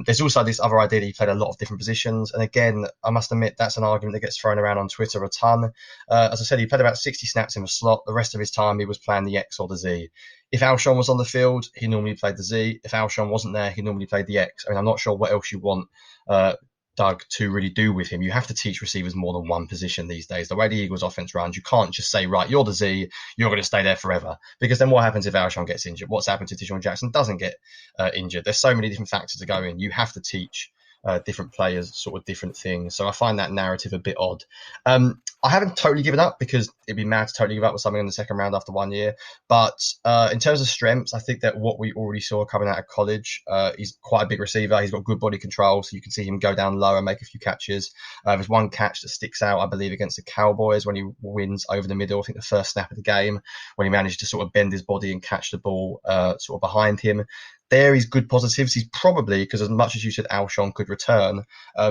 There's also this other idea that he played a lot of different positions. And again, I must admit, that's an argument that gets thrown around on Twitter a ton. As I said, he played about 60 snaps in the slot. The rest of his time, he was playing the X or the Z. If Alshon was on the field, he normally played the Z. If Alshon wasn't there, he normally played the X. I mean, I'm not sure what else you want Doug to really do with him. You have to teach receivers more than one position these days. The way the Eagles offense runs, you can't just say, right, you're the Z, you're going to stay there forever. Because then what happens if Alshon gets injured? What's happened if Deshaun Jackson doesn't get injured? There's so many different factors to go in. You have to teach different players sort of different things. So I find that narrative a bit odd. I haven't totally given up because it'd be mad to totally give up with something in the second round after 1 year. But in terms of strengths, I think that what we already saw coming out of college, he's quite a big receiver. He's got good body control, so you can see him go down low and make a few catches. There's one catch that sticks out, I believe, against the Cowboys when he wins over the middle. I think the first snap of the game when he managed to sort of bend his body and catch the ball sort of behind him. There is good positives. He's probably, because as much as you said Alshon could return,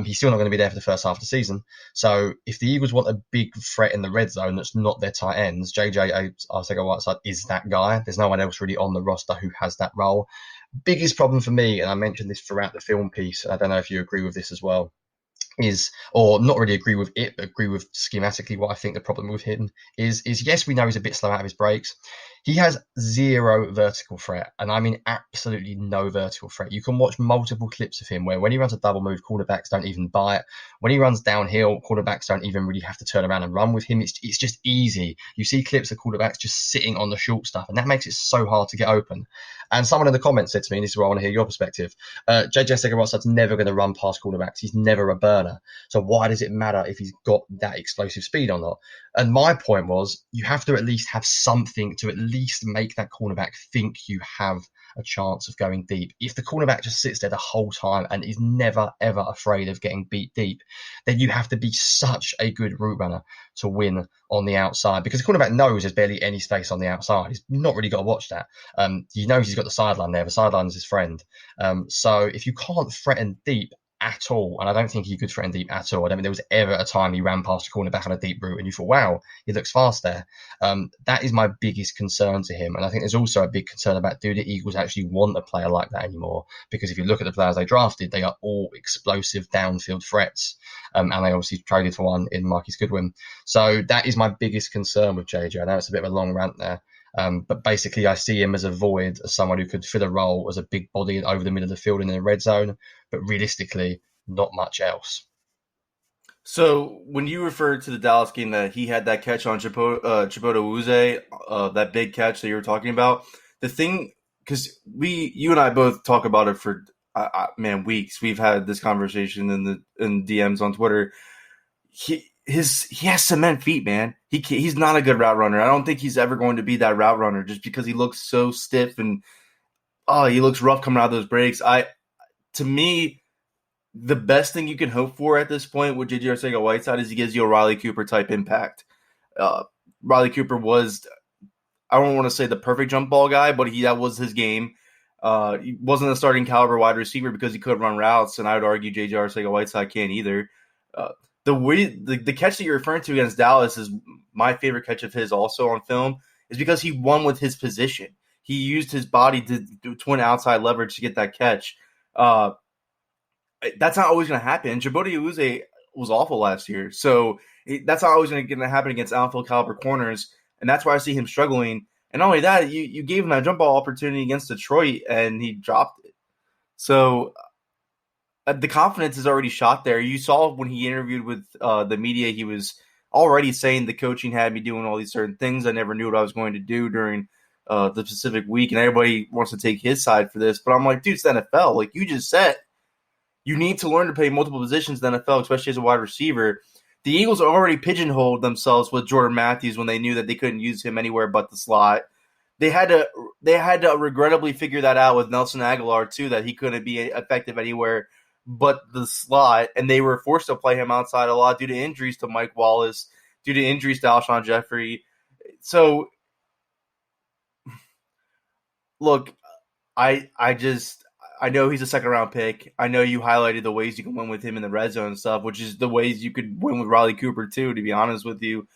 he's still not going to be there for the first half of the season. So if the Eagles want a big threat in the red zone that's not their tight ends, J.J. Arcega-Whiteside is that guy. There's no one else really on the roster who has that role. Biggest problem for me, and I mentioned this throughout the film piece, I don't know if you agree with this as well, is, or not really agree with it, but agree with schematically what I think the problem with him is yes, we know he's a bit slow out of his breaks. He has zero vertical threat, and I mean absolutely no vertical threat. You can watch multiple clips of him where when he runs a double move, quarterbacks don't even buy it. When he runs downhill, quarterbacks don't even really have to turn around and run with him. It's just easy. You see clips of quarterbacks just sitting on the short stuff, and that makes it so hard to get open. And someone in the comments said to me, and this is where I want to hear your perspective, J.J. Arcega-Whiteside's never going to run past quarterbacks. He's never a burner. So why does it matter if he's got that explosive speed or not? And my point was, you have to at least have something to at least make that cornerback think you have a chance of going deep. If the cornerback just sits there the whole time and is never, ever afraid of getting beat deep, then you have to be such a good route runner to win on the outside, because the cornerback knows there's barely any space on the outside. He's not really got to watch that. He knows he's got the sideline there. The sideline is his friend. So if you can't threaten deep at all, and I don't think he could threaten deep at all. I don't think there was ever a time he ran past a cornerback on a deep route and you thought, wow, he looks fast there. That is my biggest concern to him. And I think there's also a big concern about, do the Eagles actually want a player like that anymore? Because if you look at the players they drafted, they are all explosive downfield threats. And they obviously traded for one in Marquise Goodwin. So that is my biggest concern with JJ. I know it's a bit of a long rant there. But basically, I see him as a void, as someone who could fill a role as a big body over the middle of the field in the red zone, but realistically, not much else. So when you referred to the Dallas game that he had that catch on Chipotle Uze, that big catch that you were talking about, the thing, because you and I both talk about it for weeks. We've had this conversation in DMs on Twitter. He has cement feet, man. He's not a good route runner. I don't think he's ever going to be that route runner just because he looks so stiff and he looks rough coming out of those breaks. To me, the best thing you can hope for at this point with J.J. Arcega-Whiteside is he gives you a Riley Cooper type impact. Riley Cooper was, I don't want to say the perfect jump ball guy, but that was his game. He wasn't a starting caliber wide receiver because he could run routes, and I would argue J.J. Arcega-Whiteside can't either. The catch that you're referring to against Dallas is my favorite catch of his also on film, is because he won with his position. He used his body to do twin outside leverage to get that catch. That's not always going to happen. Chipotle Uze was awful last year. So that's not always going to happen against outfield caliber corners, and that's why I see him struggling. And not only that, you gave him that jump ball opportunity against Detroit, and he dropped it. So the confidence is already shot there. You saw when he interviewed with the media, he was already saying the coaching had me doing all these certain things. I never knew what I was going to do during the specific week, and everybody wants to take his side for this. But I'm like, dude, it's the NFL. Like you just said, you need to learn to play multiple positions in the NFL, especially as a wide receiver. The Eagles already pigeonholed themselves with Jordan Matthews when they knew that they couldn't use him anywhere but the slot. They had to regrettably figure that out with Nelson Aguilar too, that he couldn't be effective anywhere but the slot, and they were forced to play him outside a lot due to injuries to Mike Wallace, due to injuries to Alshon Jeffrey. So, look, I know he's a second-round pick. I know you highlighted the ways you can win with him in the red zone and stuff, which is the ways you could win with Riley Cooper too, to be honest with you.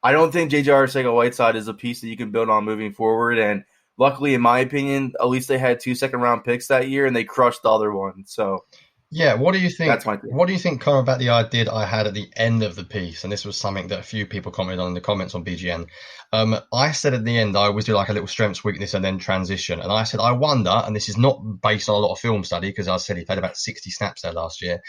I don't think J.J. Arcega-Whiteside is a piece that you can build on moving forward, and luckily, in my opinion, at least they had 2 second-round picks that year, and they crushed the other one. So, yeah, what do you think? That's my thing. What do you think, Conor, about the idea that I had at the end of the piece? And this was something that a few people commented on in the comments on BGN. I said at the end, I always do like a little strengths, weakness, and then transition. And I said, I wonder, and this is not based on a lot of film study, because I said he played about 60 snaps there last year.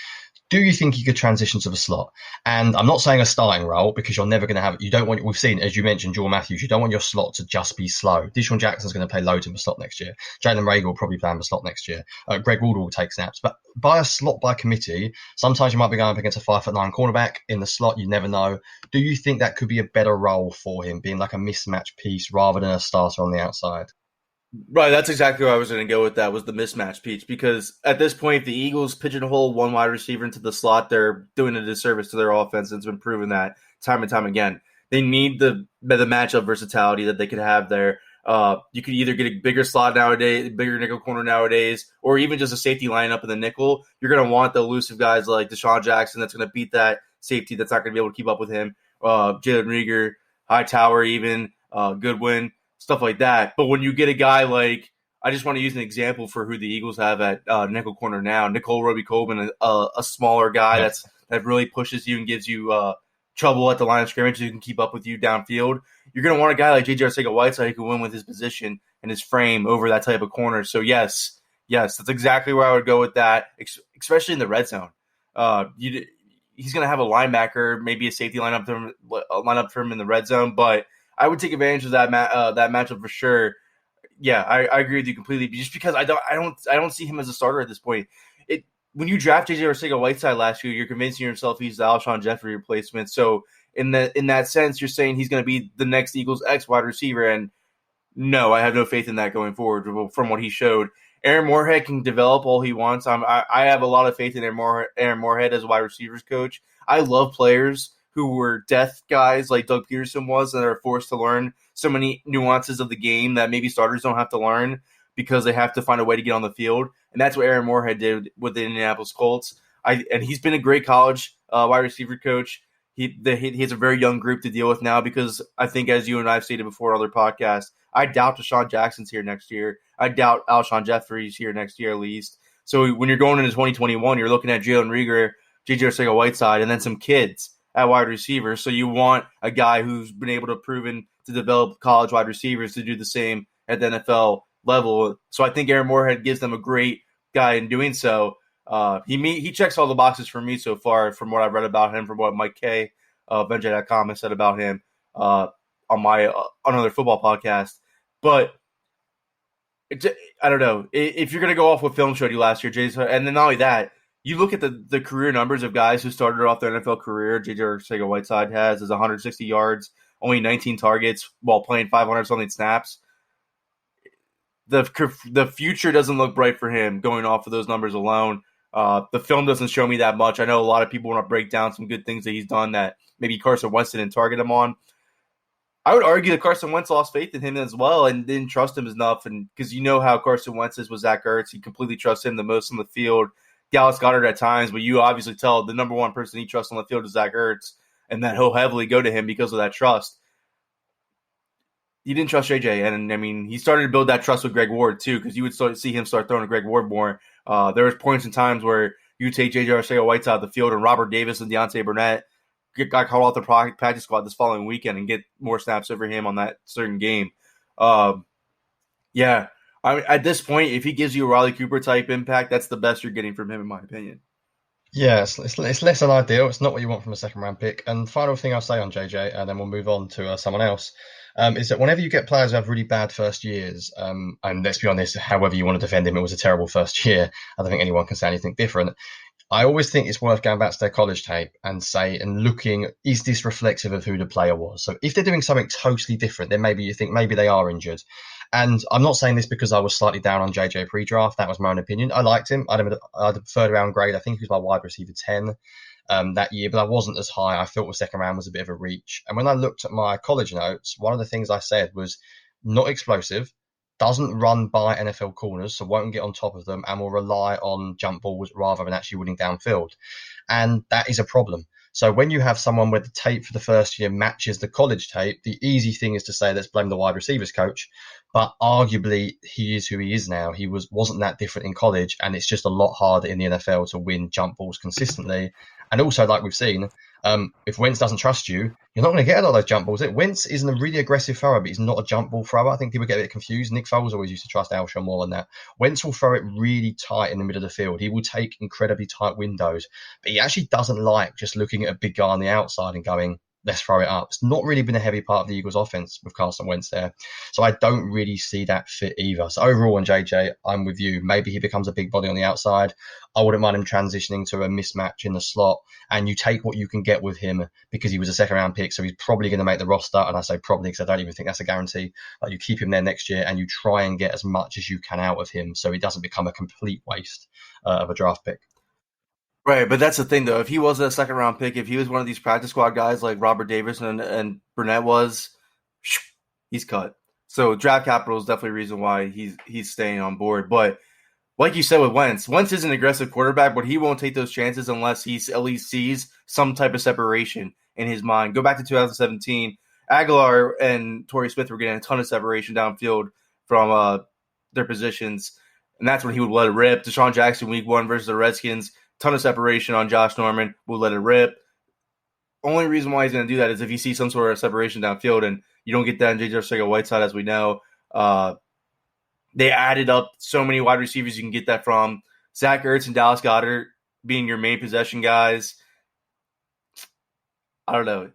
Do you think he could transition to the slot? And I'm not saying a starting role, because you're never going to have it. You don't want, we've seen, as you mentioned, Jordan Matthews, you don't want your slot to just be slow. Deshaun Jackson's going to play loads in the slot next year. Jalen Reagor will probably play in the slot next year. Greg Ward will take snaps. But by a slot by committee, sometimes you might be going up against a 5'9" cornerback in the slot. You never know. Do you think that could be a better role for him, being like a mismatch piece rather than a starter on the outside? Right, that's exactly where I was going to go with that, was the mismatch piece, because at this point, the Eagles pigeonhole one wide receiver into the slot. They're doing a disservice to their offense, and it's been proven that time and time again. They need the matchup versatility that they could have there. You could either get a bigger slot nowadays, bigger nickel corner nowadays, or even just a safety lineup in the nickel. You're going to want the elusive guys like Deshaun Jackson that's going to beat that safety that's not going to be able to keep up with him. Jalen Reagor, Hightower even, Goodwin, stuff like that. But when you get a guy like, I just want to use an example for who the Eagles have at nickel corner now, Nicole Roby-Coleman, a smaller guy that really pushes you and gives you trouble at the line of scrimmage who can keep up with you downfield. You're going to want a guy like J.J. Arcega-Whiteside who can win with his position and his frame over that type of corner. So yes, that's exactly where I would go with that, especially in the red zone. He's going to have a linebacker, maybe a safety lineup for him in the red zone, but I would take advantage of that matchup for sure. Yeah, I agree with you completely. Just because I don't see him as a starter at this point. When you draft J.J. Arcega-Whiteside last year, you're convincing yourself he's the Alshon Jeffrey replacement. So in that sense, you're saying he's going to be the next Eagles X wide receiver. And no, I have no faith in that going forward from what he showed. Aaron Moorhead can develop all he wants. I have a lot of faith in Aaron Moorhead as a wide receivers coach. I love players who were death guys like Doug Peterson was and are forced to learn so many nuances of the game that maybe starters don't have to learn because they have to find a way to get on the field. And that's what Aaron Moorhead did with the Indianapolis Colts. And he's been a great college wide receiver coach. He has a very young group to deal with now because I think, as you and I have stated before on other podcasts, I doubt Deshaun Jackson's here next year. I doubt Alshon Jeffrey's here next year at least. So when you're going into 2021, you're looking at Jalen Reagor, J.J. Arcega-Whiteside, and then some kids at wide receiver. So you want a guy who's been able to develop college wide receivers to do the same at the NFL level. So I think Aaron Moorhead gives them a great guy in doing so. He checks all the boxes for me so far from what I've read about him, from what Mike K of NJ.com has said about him on my another football podcast. But I don't know. If you're going to go off what film showed you last year, Jason, and then not only that, you look at the career numbers of guys who started off their NFL career. J.J. Arcega-Whiteside has 160 yards, only 19 targets while playing 500-something snaps. The future doesn't look bright for him going off of those numbers alone. The film doesn't show me that much. I know a lot of people want to break down some good things that he's done that maybe Carson Wentz didn't target him on. I would argue that Carson Wentz lost faith in him as well and didn't trust him enough. And because you know how Carson Wentz is with Zach Ertz, he completely trusts him the most on the field. Dallas Goedert at times, but you obviously tell the number one person he trusts on the field is Zach Ertz, and that he'll heavily go to him because of that trust. He didn't trust JJ, and I mean, he started to build that trust with Greg Ward too, because you would see him start throwing to Greg Ward more. There was points in times where you take J.J. Arcega-Whiteside off the field and Robert Davis and Deontay Burnett got called off the practice squad this following weekend and get more snaps over him on that certain game. Yeah, at this point, if he gives you a Riley Cooper type impact, that's the best you're getting from him, in my opinion. Yeah, it's less than ideal. It's not what you want from a second round pick. And final thing I'll say on JJ, and then we'll move on to someone else, is that whenever you get players who have really bad first years, and let's be honest, however you want to defend him, it was a terrible first year. I don't think anyone can say anything different. I always think it's worth going back to their college tape and looking, is this reflexive of who the player was? So if they're doing something totally different, then maybe you think maybe they are injured. And I'm not saying this because I was slightly down on JJ pre-draft. That was my own opinion. I liked him. I had a third round grade. I think he was my wide receiver 10 that year, but I wasn't as high. I felt the second round was a bit of a reach. And when I looked at my college notes, one of the things I said was not explosive, doesn't run by NFL corners, so won't get on top of them, and will rely on jump balls rather than actually winning downfield. And that is a problem. So when you have someone where the tape for the first year matches the college tape, the easy thing is to say, let's blame the wide receivers coach. But arguably, he is who he is now. He wasn't that different in college, and it's just a lot harder in the NFL to win jump balls consistently. And also, like we've seen, if Wentz doesn't trust you, you're not going to get a lot of those jump balls. Wentz isn't a really aggressive thrower, but he's not a jump ball thrower. I think people get a bit confused. Nick Foles always used to trust Alshon more than that. Wentz will throw it really tight in the middle of the field. He will take incredibly tight windows, but he actually doesn't like just looking at a big guy on the outside and going, let's throw it up. It's not really been a heavy part of the Eagles offense with Carson Wentz there. So I don't really see that fit either. So overall on JJ, I'm with you. Maybe he becomes a big body on the outside. I wouldn't mind him transitioning to a mismatch in the slot, and you take what you can get with him because he was a second round pick. So he's probably going to make the roster. And I say probably because I don't even think that's a guarantee. Like, you keep him there next year and you try and get as much as you can out of him so he doesn't become a complete waste of a draft pick. Right, but that's the thing, though. If he was a second-round pick, if he was one of these practice squad guys like Robert Davis and Burnett was, he's cut. So draft capital is definitely a reason why he's staying on board. But like you said with Wentz is an aggressive quarterback, but he won't take those chances unless he at least sees some type of separation in his mind. Go back to 2017. Aguilar and Torrey Smith were getting a ton of separation downfield from their positions, and that's when he would let it rip. Deshaun Jackson, week 1 versus the Redskins, ton of separation on Josh Norman, will let it rip. Only reason why he's going to do that is if you see some sort of separation downfield, and you don't get that in J.J. Arcega-Whiteside, as we know. They added up so many wide receivers you can get that from. Zach Ertz and Dallas Goedert being your main possession guys. I don't know.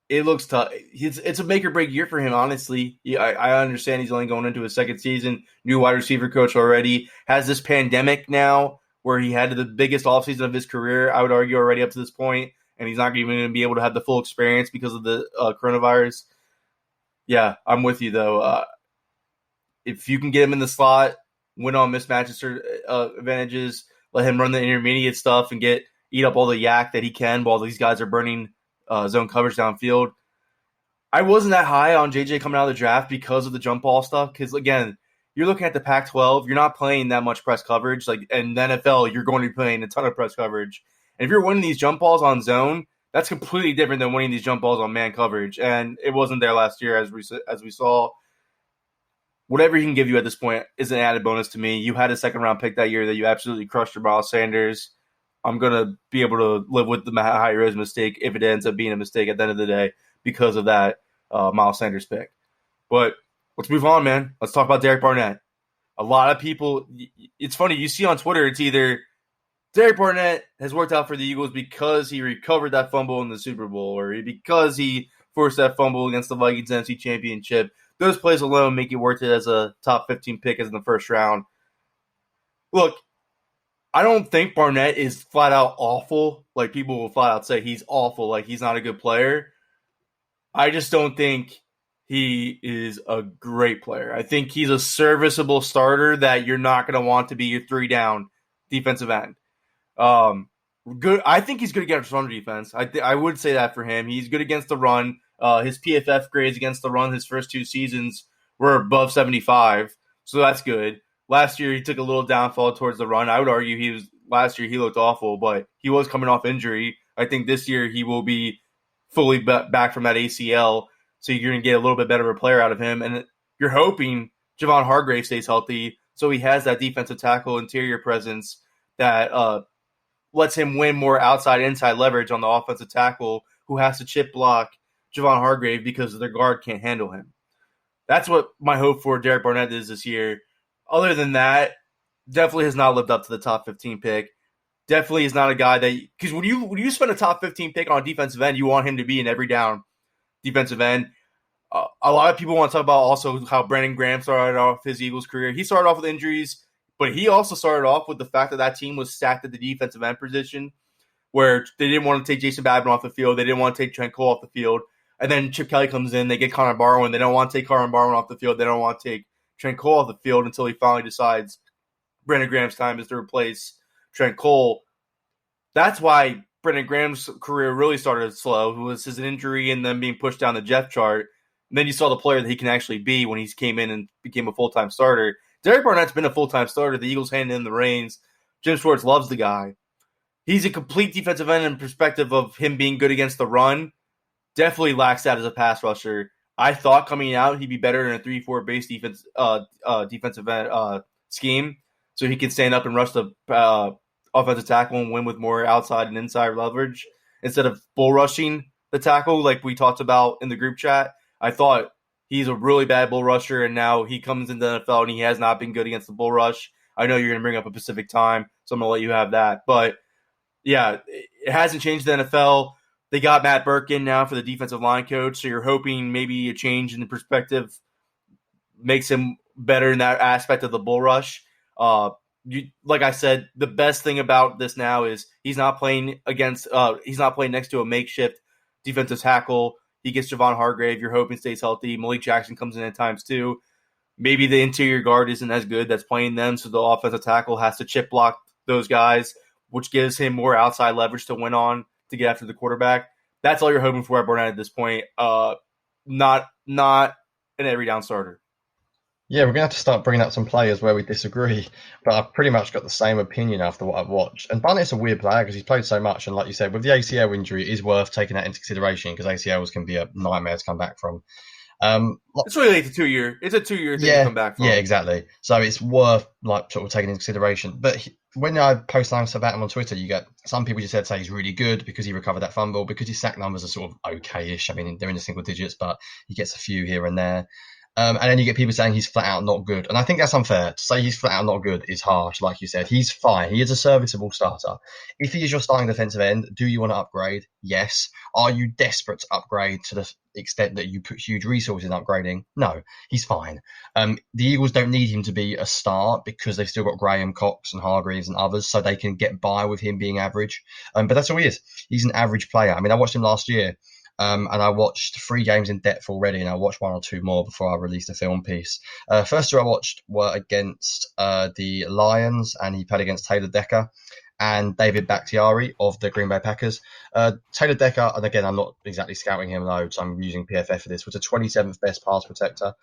It looks tough. It's a make or break year for him, honestly. I understand he's only going into his second season. New wide receiver coach already. Has this pandemic now where he had the biggest offseason of his career, I would argue, already up to this point, and he's not even going to be able to have the full experience because of the coronavirus. Yeah, I'm with you, though. If you can get him in the slot, win on mismatches or advantages, let him run the intermediate stuff and eat up all the yak that he can while these guys are burning zone coverage downfield. I wasn't that high on JJ coming out of the draft because of the jump ball stuff, because, again, you're looking at the Pac-12. You're not playing that much press coverage. Like in the NFL, you're going to be playing a ton of press coverage. And if you're winning these jump balls on zone, that's completely different than winning these jump balls on man coverage. And it wasn't there last year, as we saw. Whatever he can give you at this point is an added bonus to me. You had a second-round pick that year that you absolutely crushed your Miles Sanders. I'm going to be able to live with the high-risk mistake if it ends up being a mistake at the end of the day because of that Miles Sanders pick. But let's move on, man. Let's talk about Derek Barnett. A lot of people – it's funny. You see on Twitter, it's either Derek Barnett has worked out for the Eagles because he recovered that fumble in the Super Bowl or because he forced that fumble against the Vikings NFC Championship. Those plays alone make it worth it as a top 15 pick as in the first round. Look, I don't think Barnett is flat out awful. Like people will flat out say he's awful, like he's not a good player. I just don't think he is a great player. I think he's a serviceable starter that you're not going to want to be your 3-down defensive end. Good. I think he's good against run defense. I would say that for him. He's good against the run. His PFF grades against the run his first 2 seasons were above 75, so that's good. Last year, he took a little downfall towards the run. I would argue last year he looked awful, but he was coming off injury. I think this year he will be fully back from that ACL, so you're going to get a little bit better of a player out of him. And you're hoping Javon Hargrave stays healthy, so he has that defensive tackle interior presence that lets him win more outside-inside leverage on the offensive tackle who has to chip block Javon Hargrave because their guard can't handle him. That's what my hope for Derek Barnett is this year. Other than that, definitely has not lived up to the top 15 pick. Definitely is not a guy that – because when you spend a top 15 pick on a defensive end, you want him to be an every down defensive end. A lot of people want to talk about also how Brandon Graham started off his Eagles career. He started off with injuries, but he also started off with the fact that team was stacked at the defensive end position where they didn't want to take Jason Babin off the field. They didn't want to take Trent Cole off the field. And then Chip Kelly comes in. They get Connor Barwin. They don't want to take Connor Barwin off the field. They don't want to take Trent Cole off the field until he finally decides Brandon Graham's time is to replace Trent Cole. That's why Brandon Graham's career really started slow. It was his injury and then being pushed down the depth chart. And then you saw the player that he can actually be when he came in and became a full-time starter. Derek Barnett's been a full-time starter. The Eagles handed him the reins. Jim Schwartz loves the guy. He's a complete defensive end in perspective of him being good against the run. Definitely lacks that as a pass rusher. I thought coming out he'd be better in a 3-4 base defense defensive end scheme, so he can stand up and rush the offensive tackle and win with more outside and inside leverage instead of bull rushing the tackle like we talked about in the group chat. I thought he's a really bad bull rusher, and now he comes into the NFL and he has not been good against the bull rush. I know you're going to bring up a Pacific time, so I'm going to let you have that. But, yeah, it hasn't changed the NFL. They got Matt Burke in now for the defensive line coach, so you're hoping maybe a change in the perspective makes him better in that aspect of the bull rush. Like I said, the best thing about this now is he's not playing next to a makeshift defensive tackle. He gets Javon Hargrave. You're hoping stays healthy. Malik Jackson comes in at times too. Maybe the interior guard isn't as good that's playing them, so the offensive tackle has to chip block those guys, which gives him more outside leverage to win on to get after the quarterback. That's all you're hoping for at Barnett at this point. Not an every down starter. Yeah, we're going to have to start bringing up some players where we disagree, but I've pretty much got the same opinion after what I've watched. And Barnett's a weird player because he's played so much, and like you said, with the ACL injury, it is worth taking that into consideration because ACLs can be a nightmare to come back from. It's really like it's a 2-year thing to come back from. Yeah, exactly. So it's worth sort of taking into consideration. But when I post things about him on Twitter, you get some people just say he's really good because he recovered that fumble, because his sack numbers are sort of okay-ish. I mean, they're in the single digits, but he gets a few here and there. And then you get people saying he's flat out not good. And I think that's unfair. To say he's flat out not good is harsh, like you said. He's fine. He is a serviceable starter. If he is your starting defensive end, do you want to upgrade? Yes. Are you desperate to upgrade to the extent that you put huge resources in upgrading? No. He's fine. The Eagles don't need him to be a star because they've still got Graham, Cox and Hargreaves and others, so they can get by with him being average. But that's all he is. He's an average player. I mean, I watched him last year. And I watched 3 games in depth already, and I watched 1 or 2 more before I released the film piece. First 2 I watched were against the Lions, and he played against Taylor Decker and David Bakhtiari of the Green Bay Packers. Taylor Decker, and again, I'm not exactly scouting him loads, I'm using PFF for this, was the 27th best pass protector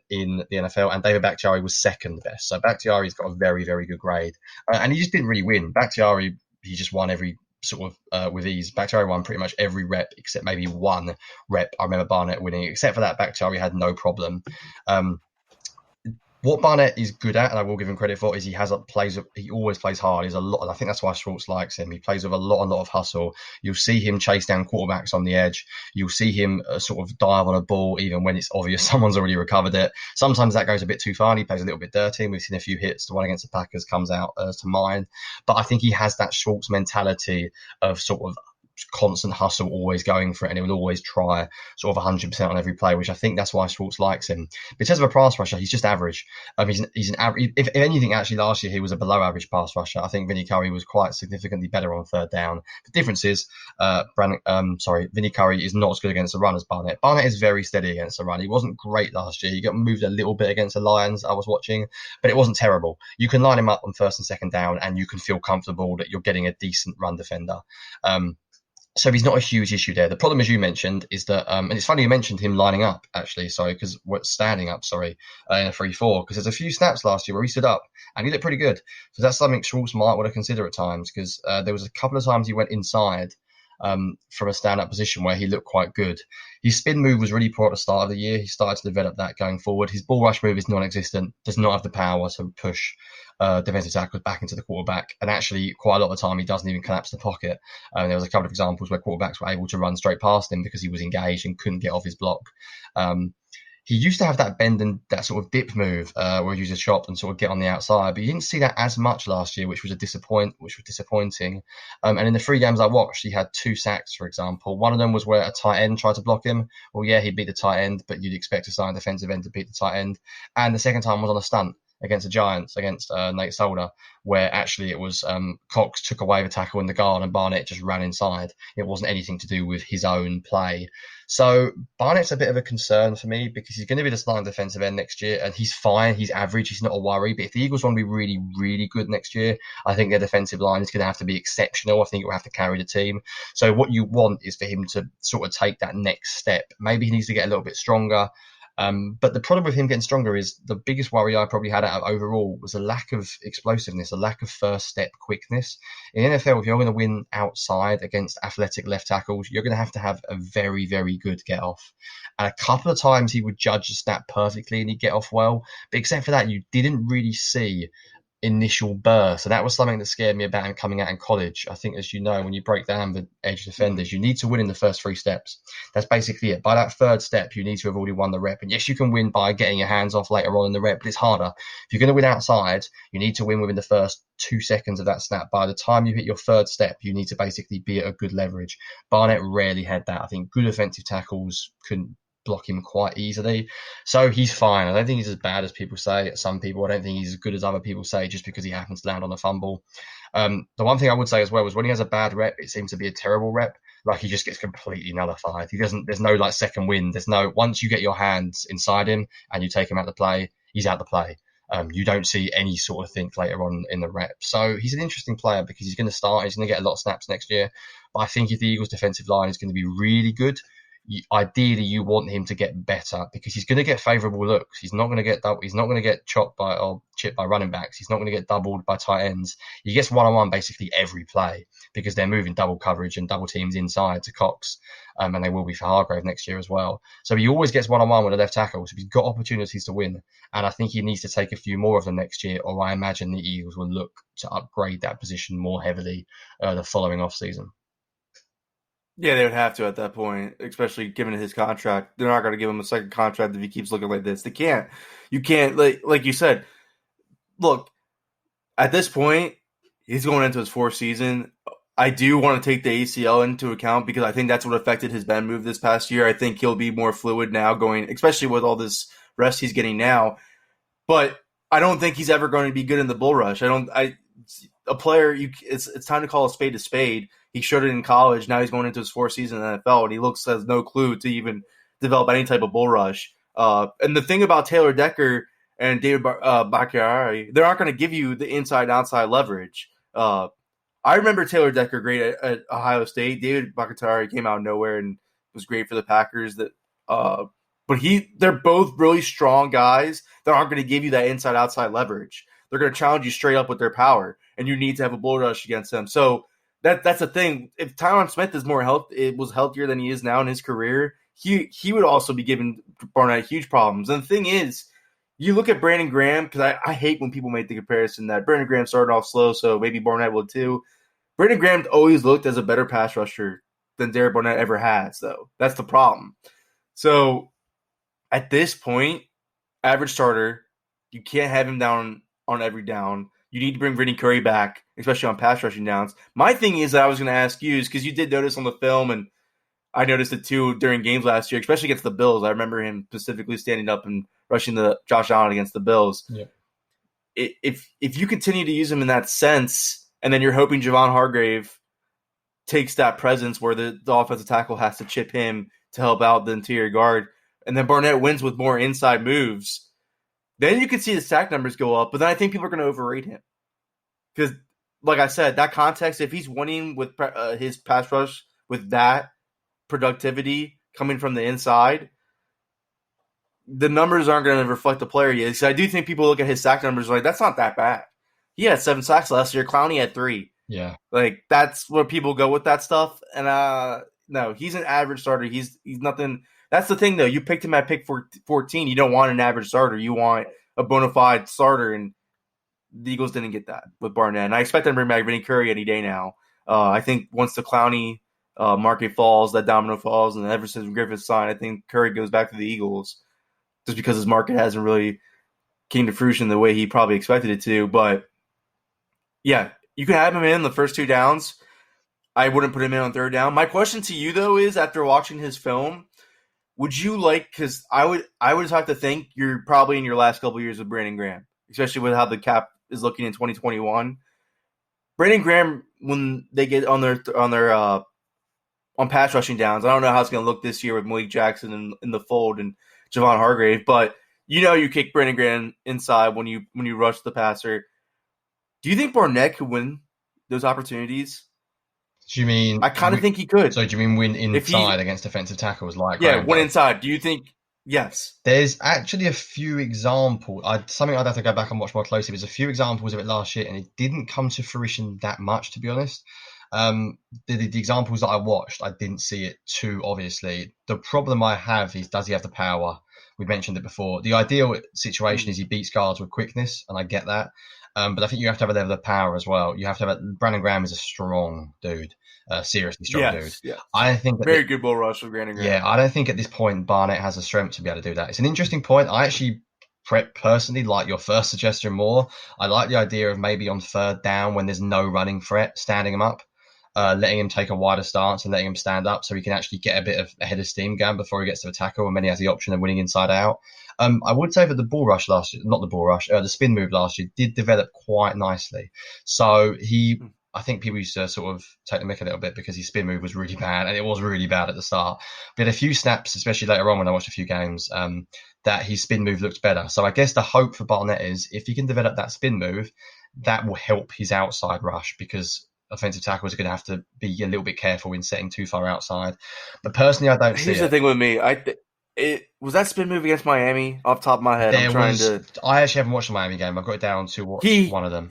in the NFL, and David Bakhtiari was 2nd best. So Bakhtiari's got a very, very good grade. And he just didn't really win. Bakhtiari, he just won every sort of with ease. Bakhtiari won pretty much every rep except maybe 1 rep. I remember Barnett winning. Except for that, Bakhtiari had no problem. What Barnett is good at, and I will give him credit for, is he always plays hard. He's a lot, and I think that's why Schwartz likes him. He plays with a lot of hustle. You'll see him chase down quarterbacks on the edge. You'll see him sort of dive on a ball even when it's obvious someone's already recovered it. Sometimes that goes a bit too far and he plays a little bit dirty. We've seen a few hits. The one against the Packers comes out to mind. But I think he has that Schwartz mentality of sort of constant hustle, always going for it, and he will always try sort of 100% on every play, which I think that's why Schwartz likes him. But in terms of a pass rusher, he's just average. He's an average. If anything, actually, last year he was a below average pass rusher. I think Vinny Curry was quite significantly better on 3rd down. The difference is, Vinny Curry is not as good against the run as Barnett. Barnett is very steady against the run. He wasn't great last year. He got moved a little bit against the Lions I was watching, but it wasn't terrible. You can line him up on 1st and 2nd down, and you can feel comfortable that you're getting a decent run defender. So he's not a huge issue there. The problem, as you mentioned, is that, and it's funny you mentioned him lining up, actually, in a 3-4, because there's a few snaps last year where he stood up and he looked pretty good. So that's something Schwartz might want to consider at times, because there was a couple of times he went inside from a stand-up position where he looked quite good. His spin move was really poor at the start of the year. He started to develop that going forward. His ball rush move is non-existent, does not have the power to push defensive tackles back into the quarterback. And actually, quite a lot of the time, he doesn't even collapse the pocket. There was a couple of examples where quarterbacks were able to run straight past him because he was engaged and couldn't get off his block. He used to have that bend and that sort of dip move where he used to chop and sort of get on the outside, but you didn't see that as much last year, which was disappointing. And in the 3 games I watched, he had 2 sacks, for example. One of them was where a tight end tried to block him. Well, yeah, he beat the tight end, but you'd expect a starting defensive end to beat the tight end. And the second time was on a stunt against the Giants, against Nate Solder, where actually it was Cox took away the tackle in the guard and Barnett just ran inside. It wasn't anything to do with his own play. So Barnett's a bit of a concern for me because he's going to be the starting defensive end next year, and he's fine. He's average. He's not a worry. But if the Eagles want to be really, really good next year, I think their defensive line is going to have to be exceptional. I think it will have to carry the team. So what you want is for him to sort of take that next step. Maybe he needs to get a little bit stronger. But the problem with him getting stronger is the biggest worry I probably had out of overall was a lack of explosiveness, a lack of first step quickness. In NFL, if you're going to win outside against athletic left tackles, you're going to have a very, very good get off. And a couple of times he would judge the snap perfectly and he'd get off well. But except for that, you didn't really see initial burst. And that was something that scared me about him coming out in college. I think, as you know, when you break down the edge defenders, you need to win in the first 3 steps. That's basically it. By that 3rd step, you need to have already won the rep. And yes, you can win by getting your hands off later on in the rep, but it's harder. If you're going to win outside, you need to win within the first 2 seconds of that snap. By the time you hit your 3rd step, you need to basically be at a good leverage. Barnett rarely had that. I think good offensive tackles couldn't block him quite easily. So he's fine. I don't think he's as bad as people say. Some people, I don't think he's as good as other people say just because he happens to land on a fumble. The one thing I would say as well was when he has a bad rep, it seems to be a terrible rep. Like he just gets completely nullified. There's no like second wind. Once you get your hands inside him and you take him out the play, he's out the play. You don't see any sort of think later on in the rep. So he's an interesting player because he's going to start. He's going to get a lot of snaps next year. But I think if the Eagles defensive line is going to be really good, ideally you want him to get better because he's going to get favourable looks. He's not going to get He's not going to get chopped by or chipped by running backs. He's not going to get doubled by tight ends. He gets one-on-one basically every play because they're moving double coverage and double teams inside to Cox, and they will be for Hargrave next year as well. So he always gets one-on-one with a left tackle. So he's got opportunities to win, and I think he needs to take a few more of them next year, or I imagine the Eagles will look to upgrade that position more heavily the following off-season. Yeah, they would have to at that point, especially given his contract. They're not going to give him a second contract if he keeps looking like this. They can't. You can't, like you said, look, at this point, he's going into his 4th season. I do want to take the ACL into account because I think that's what affected his bend move this past year. I think he'll be more fluid now going, especially with all this rest he's getting now. But I don't think he's ever going to be good in the bull rush. A player, it's time to call a spade. He showed it in college. Now he's going into his 4th season in the NFL, and he has no clue to even develop any type of bull rush. And the thing about Taylor Decker and David Bakhtiari, they aren't going to give you the inside-outside leverage. I remember Taylor Decker great at Ohio State. David Bakhtiari came out of nowhere and was great for the Packers. But they're both really strong guys that aren't going to give you that inside-outside leverage. They're going to challenge you straight up with their power, and you need to have a bull rush against them. So that's the thing. If Tyron Smith is was healthier than he is now in his career, he would also be giving Barnett huge problems. And the thing is, you look at Brandon Graham, because I hate when people make the comparison that Brandon Graham started off slow, so maybe Barnett will too. Brandon Graham always looked as a better pass rusher than Derek Barnett ever has, though. That's the problem. So at this point, average starter, you can't have him down on every down. You need to bring Vinny Curry back, especially on pass rushing downs. My thing is that I was going to ask you is because you did notice on the film, and I noticed it too during games last year, especially against the Bills. I remember him specifically standing up and rushing the Josh Allen against the Bills. Yeah. If you continue to use him in that sense, and then you're hoping Javon Hargrave takes that presence where the offensive tackle has to chip him to help out the interior guard, and then Barnett wins with more inside moves, then you can see the sack numbers go up. But then I think people are going to overrate him. Because, like I said, that context, if he's winning with his pass rush with that productivity coming from the inside, the numbers aren't going to reflect the player yet. So I do think people look at his sack numbers like, that's not that bad. He had 7 sacks last year. Clowney had 3. Yeah. Like, that's where people go with that stuff. And no, he's an average starter. He's nothing. That's the thing, though. You picked him at pick 14. You don't want an average starter. You want a bona fide starter, and the Eagles didn't get that with Barnett. And I expect them to bring back Vinny Curry any day now. I think once the Clowney market falls, that domino falls, and ever since Griffith's signed, I think Curry goes back to the Eagles just because his market hasn't really came to fruition the way he probably expected it to. But, yeah, you can have him in the first 2 downs. I wouldn't put him in on 3rd down. My question to you, though, is after watching his film, would you like – because I would have to think you're probably in your last couple of years with Brandon Graham, especially with how the cap is looking in 2021. Brandon Graham, when they get on their on pass rushing downs, I don't know how it's going to look this year with Malik Jackson in the fold and Javon Hargrave, but you kick Brandon Graham inside when you rush the passer. Do you think Barnett could win those opportunities? Do you mean? I kind of think he could. So do you mean win inside against defensive tackles like? Yeah, Graham win does? inside. Do you think? Yes. There's actually a few examples. Something I'd have to go back and watch more closely. There's a few examples of it last year, and it didn't come to fruition that much, to be honest. The examples that I watched, I didn't see it too obviously. The problem I have is, does he have the power? We mentioned it before. The ideal situation is he beats guards with quickness, and I get that. But I think you have to have a level of power as well. You have to have Brandon Graham is a strong dude, seriously strong dude. Yeah. I think Very good bull rush with Brandon Graham. Yeah, I don't think at this point Barnett has the strength to be able to do that. It's an interesting point. I actually personally like your first suggestion more. I like the idea of maybe on 3rd down when there's no running threat, standing him up, letting him take a wider stance and letting him stand up so he can actually get a bit of a head of steam going before he gets to the tackle, and then he has the option of winning inside out. I would say that the bull rush last year, not the bull rush, the spin move last year did develop quite nicely. So I think people used to sort of take the mick a little bit because his spin move was really bad, and it was really bad at the start. But a few snaps, especially later on when I watched a few games, that his spin move looked better. So I guess the hope for Barnett is if he can develop that spin move, that will help his outside rush, because offensive tackles are going to have to be a little bit careful in setting too far outside. But personally, I don't see it. Here's the thing with me. It was that spin move against Miami off the top of my head. I actually haven't watched the Miami game. I've got it down to watch one of them.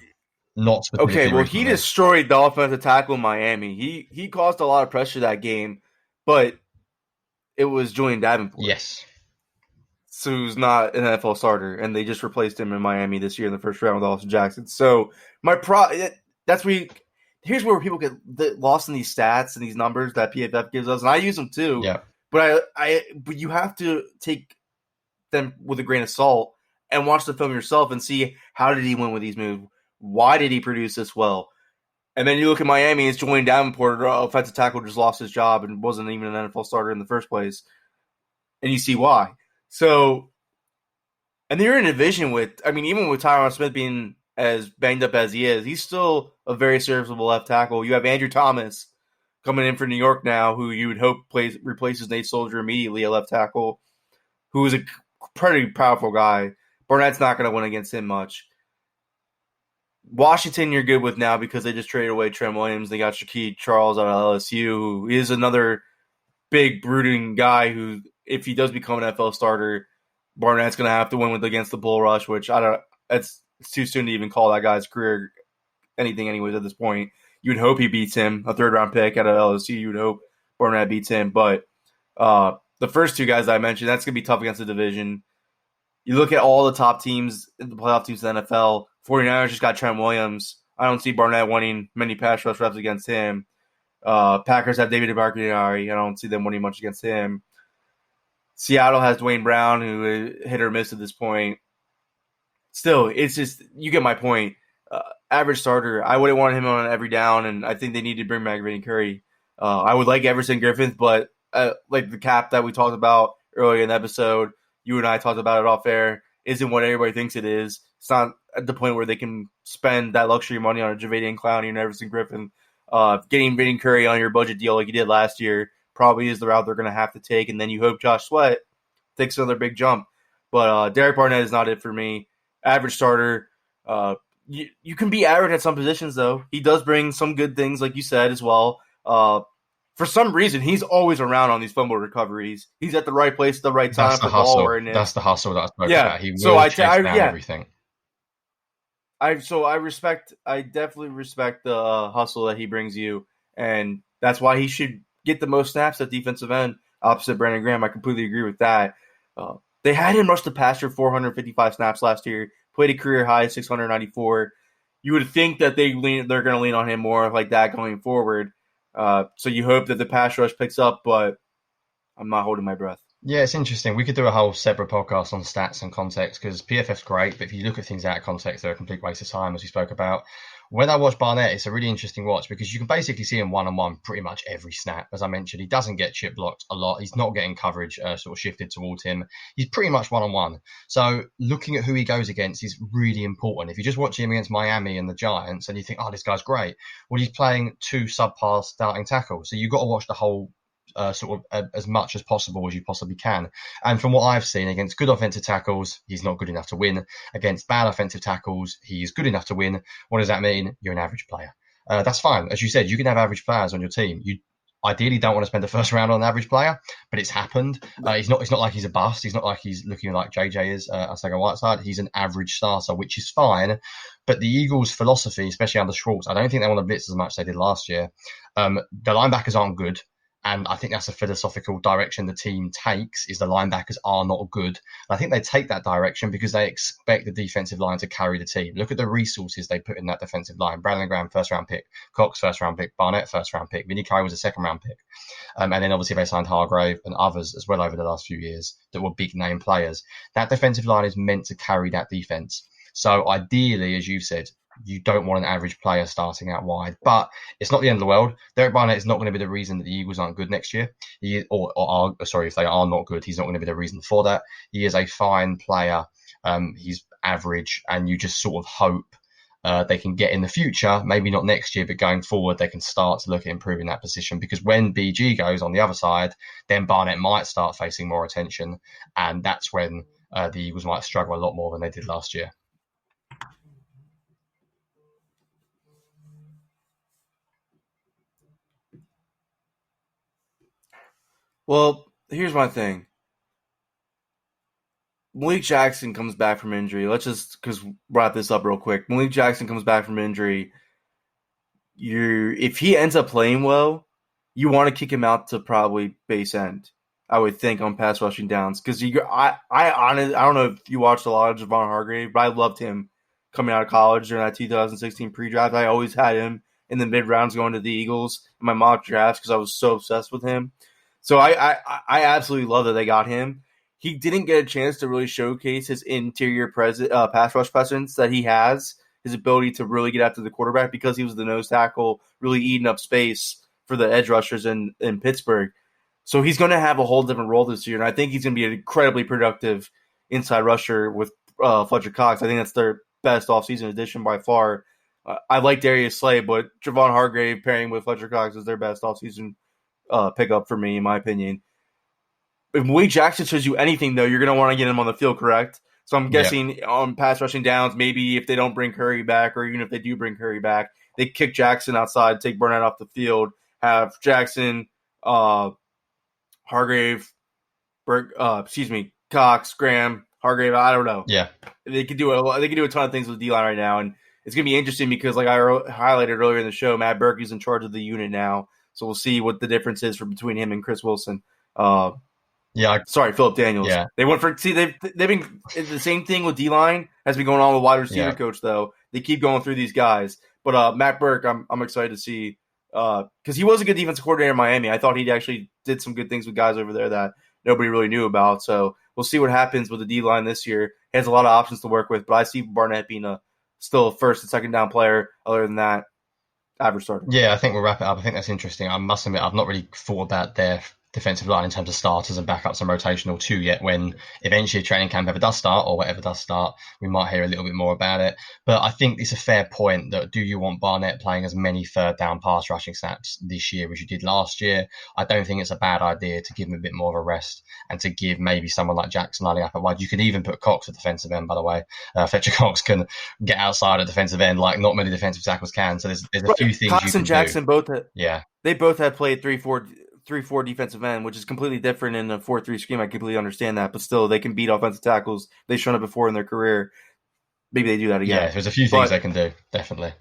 Not okay. Well, he destroyed the offensive tackle in Miami. He caused a lot of pressure that game, but it was Julian Davenport. Yes. So who's not an NFL starter, and they just replaced him in Miami this year in the first round with Austin Jackson. So here's where people get lost in these stats and these numbers that PFF gives us, and I use them too. Yeah. But but you have to take them with a grain of salt and watch the film yourself and see how did he win with these moves? Why did he produce this well? And then you look at Miami, it's Julian Davenport, offensive tackle, just lost his job and wasn't even an NFL starter in the first place. And you see why. So, and they're in a division with, even with Tyron Smith being as banged up as he is, he's still a very serviceable left tackle. You have Andrew Thomas coming in for New York now, who you would hope replaces Nate Soldier immediately, a left tackle, who is a pretty powerful guy. Barnett's not going to win against him much. Washington, you're good with now because they just traded away Trent Williams. They got Shaquille Charles out of LSU, who is another big, brooding guy who, if he does become an NFL starter, Barnett's going to have to win against the bull rush, which it's too soon to even call that guy's career anything anyways at this point. You would hope he beats him, a 3rd-round pick out of LSU. You would hope Barnett beats him. But the first 2 guys I mentioned, that's going to be tough against the division. You look at all the top teams, the playoff teams in the NFL, 49ers just got Trent Williams. I don't see Barnett winning many pass rush reps against him. Packers have David Bakhtiari. I don't see them winning much against him. Seattle has Dwayne Brown, who hit or miss at this point. Still, it's just, you get my point. Average starter, I wouldn't want him on every down, and I think they need to bring back Vinny Curry. I would like Everson Griffith, but like the cap that we talked about earlier in the episode, you and I talked about it off air, isn't what everybody thinks it is. It's not at the point where they can spend that luxury money on a Javadian Clowney and Everson Griffin. Getting Vinny Curry on your budget deal like you did last year probably is the route they're going to have to take, and then you hope Josh Sweat takes another big jump. But Derek Barnett is not it for me. Average starter. You can be average at some positions, though. He does bring some good things, like you said, as well. For some reason, he's always around on these fumble recoveries. He's at the right place at the right time. That's the hustle. That's the hustle that I spoke about. He will chase down everything. I definitely respect the hustle that he brings you, and that's why he should get the most snaps at defensive end opposite Brandon Graham. I completely agree with that. They had him rush the passer 455 snaps last year, played a career high 694. You would think that they're going to lean on him more like that going forward. So you hope that the pass rush picks up, but I'm not holding my breath. Yeah, it's interesting. We could do a whole separate podcast on stats and context because PFF's great, but if you look at things out of context, they're a complete waste of time, as we spoke about. When I watch Barnett, it's a really interesting watch because you can basically see him one-on-one pretty much every snap. As I mentioned, he doesn't get chip blocked a lot. He's not getting coverage sort of shifted towards him. He's pretty much one-on-one. So looking at who he goes against is really important. If you just watch him against Miami and the Giants and you think, oh, this guy's great, well, he's playing 2 subpar starting tackles. So you've got to watch the whole as much as possible as you possibly can. And from what I've seen, against good offensive tackles, he's not good enough to win. Against bad offensive tackles, he's good enough to win. What does that mean? You're an average player. That's fine. As you said, you can have average players on your team. You ideally don't want to spend the first round on an average player, but it's happened. It's not like he's a bust. He's not like he's looking like JJ is, Arcega-Whiteside. He's an average starter, which is fine. But the Eagles' philosophy, especially under Schwartz, I don't think they want to blitz as much as they did last year. The linebackers aren't good. And I think that's a philosophical direction the team takes, is the linebackers are not good. And I think they take that direction because they expect the defensive line to carry the team. Look at the resources they put in that defensive line. Brandon Graham, first-round pick. Cox, first-round pick. Barnett, first-round pick. Vinny Curry was a second-round pick. And then obviously they signed Hargrave and others as well over the last few years that were big-name players. That defensive line is meant to carry that defense. So ideally, as you've said, you don't want an average player starting out wide, but it's not the end of the world. Derek Barnett is not going to be the reason that the Eagles aren't good next year. If they are not good, he's not going to be the reason for that. He is a fine player. He's average, and you just sort of hope they can get in the future, maybe not next year, but going forward, they can start to look at improving that position. Because when BG goes on the other side, then Barnett might start facing more attention, and that's when the Eagles might struggle a lot more than they did last year. Well, here's my thing. Malik Jackson comes back from injury. Let's just wrap this up real quick. Malik Jackson comes back from injury. If he ends up playing well, you want to kick him out to probably base end, I would think, on pass rushing downs. Because I don't know if you watched a lot of Javon Hargrave, but I loved him coming out of college during that 2016 pre-draft. I always had him in the mid-rounds going to the Eagles in my mock drafts because I was so obsessed with him. So I absolutely love that they got him. He didn't get a chance to really showcase his interior pass rush presence that he has, his ability to really get after the quarterback because he was the nose tackle, really eating up space for the edge rushers in Pittsburgh. So he's going to have a whole different role this year, and I think he's going to be an incredibly productive inside rusher with Fletcher Cox. I think that's their best offseason addition by far. I like Darius Slay, but Javon Hargrave pairing with Fletcher Cox is their best offseason pickup for me, in my opinion. If Malik Jackson shows you anything, though, you're going to want to get him on the field, correct? So I'm guessing on pass rushing downs, maybe if they don't bring Curry back, or even if they do bring Curry back, they kick Jackson outside, take Barnett off the field, have Jackson, Hargrave, Cox, Graham, Hargrave. I don't know. Yeah, they could do a ton of things with D-line right now, and it's going to be interesting because, like I highlighted earlier in the show, Matt Berkey's in charge of the unit now, so we'll see what the difference is between him and Chris Wilson. Philip Daniels. Yeah. They went for they've been the same thing with D-line has been going on with wide receiver coach though. They keep going through these guys, but Matt Burke, I'm excited to see because he was a good defensive coordinator in Miami. I thought he actually did some good things with guys over there that nobody really knew about. So we'll see what happens with the D-line this year. He has a lot of options to work with, but I see Barnett being still a first and second down player. Other than that, average starter. Yeah, I think we'll wrap it up. I think that's interesting. I must admit, I've not really thought about their defensive line in terms of starters and backups and rotational too yet. When eventually training camp ever does start, or whatever does start, we might hear a little bit more about it. But I think it's a fair point that do you want Barnett playing as many third down pass rushing snaps this year as you did last year? I don't think it's a bad idea to give him a bit more of a rest and to give maybe someone like Jackson lining up at wide. You could even put Cox at defensive end, by the way. Fletcher Cox can get outside at defensive end like not many defensive tackles can. So there's a few things Cox you can and Jackson do. They both had played 3-4 defensive end, which is completely different in a 4-3 scheme. I completely understand that, but still, they can beat offensive tackles. They've shown it before in their career. maybe they do that again. Yeah, there's a few things they can do, definitely.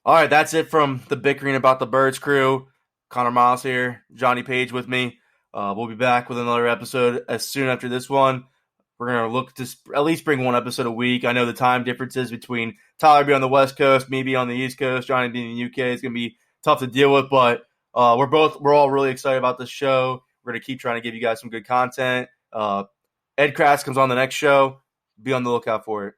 All right, that's it from the bickering about the Birds crew. Conor Myles here, Jonny Page with me. We'll be back with another episode as soon after this one. We're going to look to at least bring one episode a week. I know the time differences between Tyler being on the West Coast, me being on the East Coast, Jonny being in the UK is going to be tough to deal with, but we're all really excited about this show. We're going to keep trying to give you guys some good content. Ed Kratz comes on the next show. Be on the lookout for it.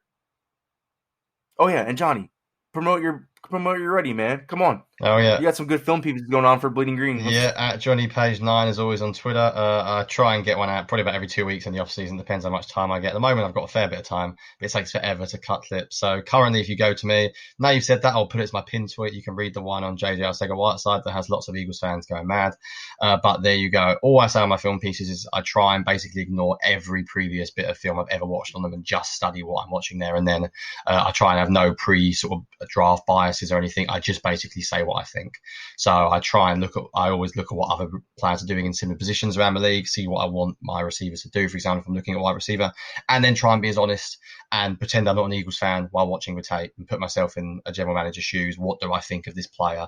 Oh, yeah, and Jonny, promote your ready, man. Come on. Oh, yeah. You got some good film pieces going on for Bleeding Green. Yeah, at Jonny Page 9 is always on Twitter. I try and get one out probably about every 2 weeks in the off season. Depends how much time I get. At the moment, I've got a fair bit of time, but it takes forever to cut clips. So currently, if you go to me, now you've said that, I'll put it as my pin tweet. You can read the one on JJ Arcega-Whiteside that has lots of Eagles fans going mad. But there you go. All I say on my film pieces is I try and basically ignore every previous bit of film I've ever watched on them and just study what I'm watching there. And then I try and have no sort of draft biases or anything. I just basically say what I think. So I always look at what other players are doing in similar positions around the league, see what I want my receivers to do, for example, if I'm looking at wide receiver, and then try and be as honest and pretend I'm not an Eagles fan while watching the tape and put myself in a general manager's shoes. What do I think of this player?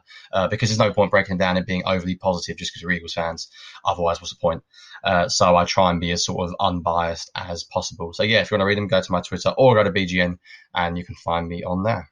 Because there's no point breaking down and being overly positive just because we're Eagles fans. Otherwise, what's the point? So I try and be as sort of unbiased as possible. So yeah, if you want to read them, go to my Twitter or go to BGN and you can find me on there.